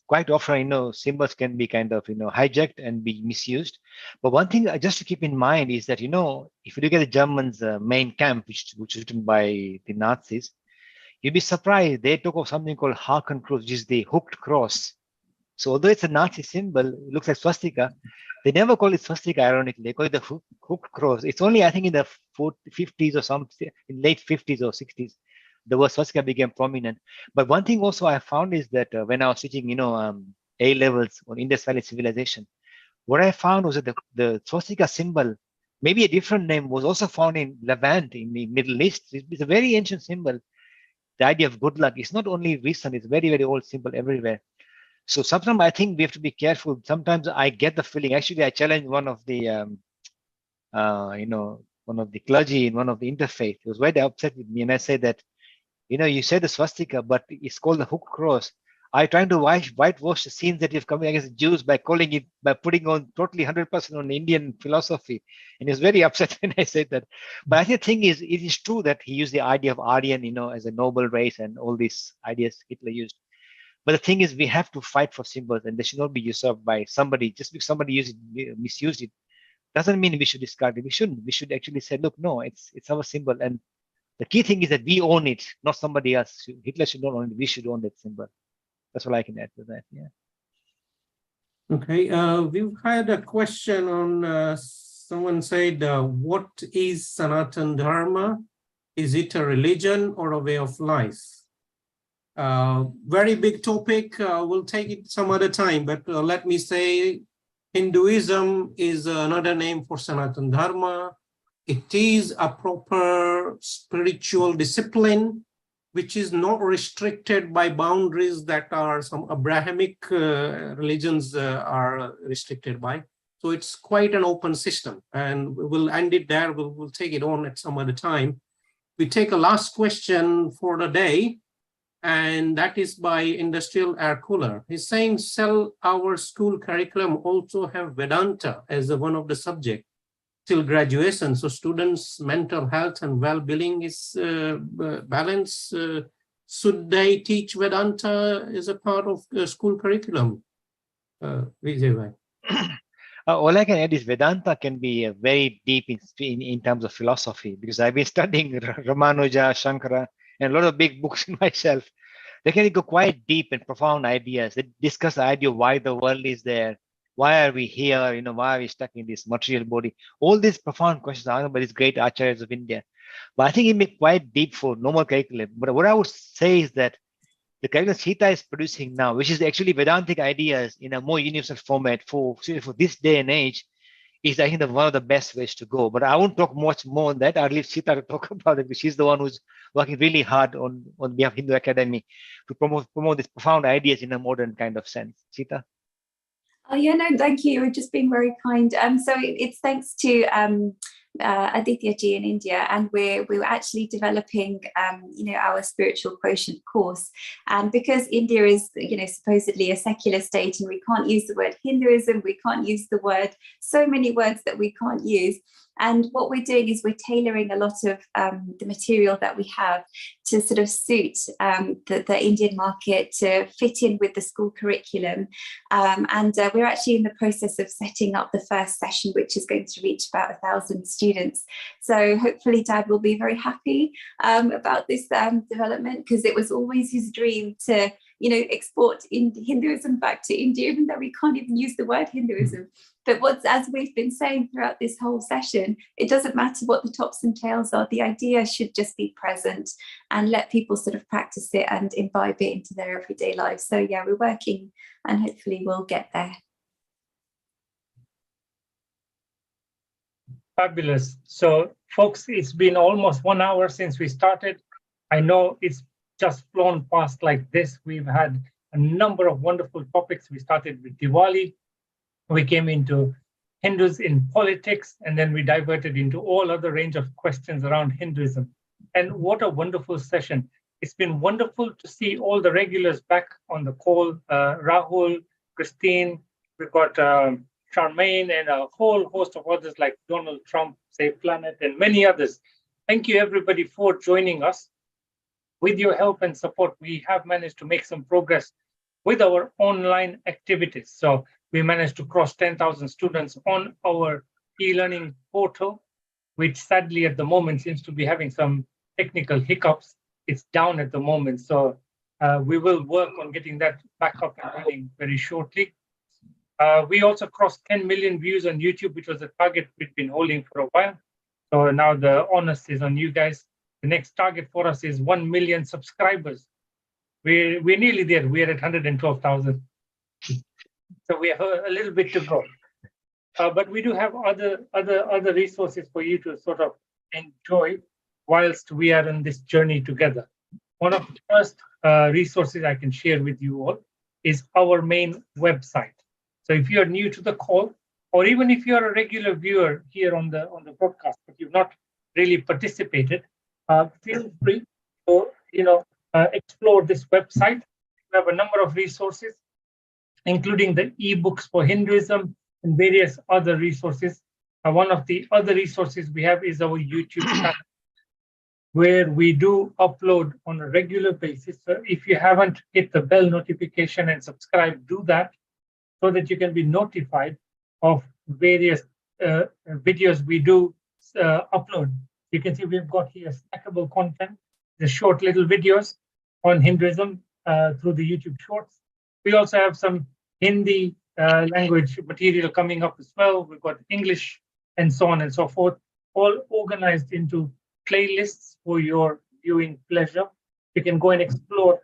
Quite often, symbols can be kind of, hijacked and be misused. But one thing just to keep in mind is that, if you look at the Germans' main camp, which was written by the Nazis, you'd be surprised. They took off something called Hakenkreuz, which is the hooked cross. So although it's a Nazi symbol, it looks like swastika, they never call it swastika, ironically. They call it the hooked cross. It's only, I think, in the 50s or something, in late 50s or 60s. The word swastika became prominent. But one thing also I found is that when I was teaching, A levels on Indus Valley civilization, what I found was that the swastika symbol, maybe a different name, was also found in Levant in the Middle East. It's a very ancient symbol. The idea of good luck is not only recent; it's very, very old symbol everywhere. So sometimes I think we have to be careful. Sometimes I get the feeling. Actually, I challenged one of the, the clergy in one of the interfaith. He was very upset with me, and I said that, you said the swastika, but it's called the hooked cross. Are you trying to whitewash the sins that you've committed against the Jews by putting on totally 100% on Indian philosophy? And he was very upset when I said that. But I think the thing is, it is true that he used the idea of Aryan, as a noble race and all these ideas Hitler used. But the thing is, we have to fight for symbols, and they should not be usurped by somebody. Just because somebody misused it, doesn't mean we should discard it. We shouldn't. We should actually say, look, no, it's our symbol. And the key thing is that we own it, not somebody else. Hitler should not own it. We should own that symbol. That's what I can add to that. Yeah.
Okay. We've had a question on, someone said, what is Sanatan Dharma? Is it a religion or a way of life? Very big topic. We'll take it some other time, but let me say Hinduism is another name for Sanatan Dharma. It is a proper spiritual discipline which is not restricted by boundaries that are some Abrahamic religions are restricted by. So it's quite an open system, and we'll end it there. We'll take it on at some other time. We take a last question for the day, and that is by Industrial Air Cooler. He's saying, shall our school curriculum also have Vedanta as one of the subjects till graduation, so students' mental health and well-being is balanced? Should they teach Vedanta as a part of the school curriculum? Vijay.
All I can add is Vedanta can be very deep in terms of philosophy, because I've been studying Ramanuja, Shankara, and a lot of big books myself. They can go quite deep and profound ideas. They discuss the idea of why the world is there. Why are we here? Why are we stuck in this material body? All these profound questions are answered by these great acharyas of India. But I think it may be quite deep for normal curriculum. But what I would say is that the curriculum Sita is producing now, which is actually Vedantic ideas in a more universal format for this day and age, is I think one of the best ways to go. But I won't talk much more on that. I'll leave Sita to talk about it, because she's the one who's working really hard on behalf of Hindu Academy to promote these profound ideas in a modern kind of sense. Sita?
Oh yeah, no, thank you. You're just being very kind. So it's thanks to Aditya Ji in India, and we're actually developing our spiritual quotient course. And because India is supposedly a secular state, and we can't use the word Hinduism, we can't use the word, so many words that we can't use. And what we're doing is we're tailoring a lot of the material that we have to sort of suit the Indian market, to fit in with the school curriculum. And we're actually in the process of setting up the first session, which is going to reach about 1,000 students. So hopefully Dad will be very happy about this development, because it was always his dream to export Hinduism back to India, even though we can't even use the word Hinduism. But as we've been saying throughout this whole session, it doesn't matter what the tops and tails are. The idea should just be present and let people sort of practice it and imbibe it into their everyday lives. So yeah, we're working, and hopefully we'll get there.
Fabulous. So folks, it's been almost 1 hour since we started. I know it's just flown past like this. We've had a number of wonderful topics. We started with Diwali. We came into Hindus in politics, and then we diverted into all other range of questions around Hinduism. And what a wonderful session. It's been wonderful to see all the regulars back on the call. Rahul, Christine, we've got Charmaine, and a whole host of others like Donald Trump, Save Planet, and many others. Thank you everybody for joining us. With your help and support, we have managed to make some progress with our online activities. So we managed to cross 10,000 students on our e-learning portal, which sadly at the moment seems to be having some technical hiccups. It's down at the moment. So we will work on getting that back up and running very shortly. We also crossed 10 million views on YouTube, which was a target we've been holding for a while. So now the onus is on you guys. The next target for us is 1 million subscribers. We're nearly there. We're at 112,000. So we have a little bit to go. But we do have other resources for you to sort of enjoy whilst we are on this journey together. One of the first resources I can share with you all is our main website. So if you're new to the call, or even if you're a regular viewer here on the broadcast, but you've not really participated, feel free to explore this website. We have a number of resources, including the ebooks for Hinduism and various other resources. One of the other resources we have is our YouTube channel, where we do upload on a regular basis. So if you haven't hit the bell notification and subscribe, do that so that you can be notified of various videos we do upload. You can see we've got here snackable content, the short little videos on Hinduism through the YouTube Shorts. We also have some Hindi language material coming up as well. We've got English and so on and so forth, all organized into playlists for your viewing pleasure. You can go and explore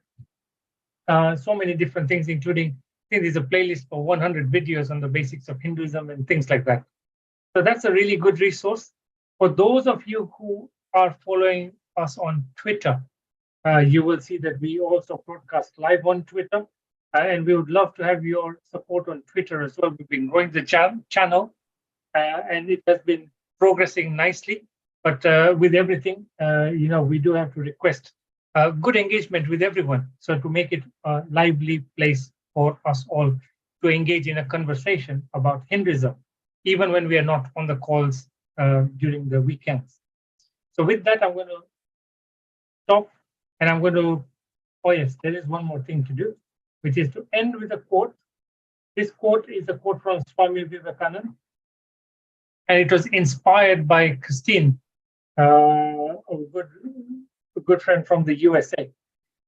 so many different things, including, I think there's a playlist for 100 videos on the basics of Hinduism and things like that. So that's a really good resource. For those of you who are following us on Twitter, you will see that we also broadcast live on Twitter. And we would love to have your support on Twitter as well. We've been growing the channel and it has been progressing nicely. But with everything, we do have to request good engagement with everyone. So to make it a lively place for us all to engage in a conversation about Hinduism, even when we are not on the calls during the weekends. So with that, I'm going to stop and I'm going to, oh yes, there is one more thing to do, which is to end with a quote. This quote is a quote from Swami Vivekananda, and it was inspired by Christine, a good friend from the USA.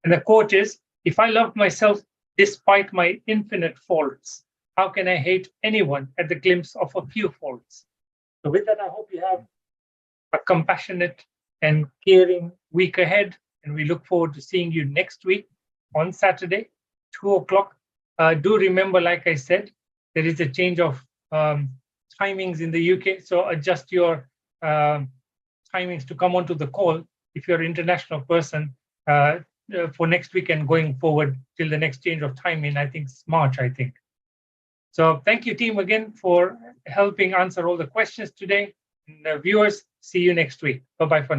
And the quote is, "If I love myself despite my infinite faults, how can I hate anyone at the glimpse of a few faults?" So with that, I hope you have a compassionate and caring week ahead. And we look forward to seeing you next week on Saturday, 2 o'clock. Do remember, like I said, there is a change of timings in the UK. So adjust your timings to come onto the call if you're an international person for next week and going forward till the next change of timing. I think it's March, I think. So thank you, team, again for helping answer all the questions today. And viewers, see you next week. Bye-bye for now.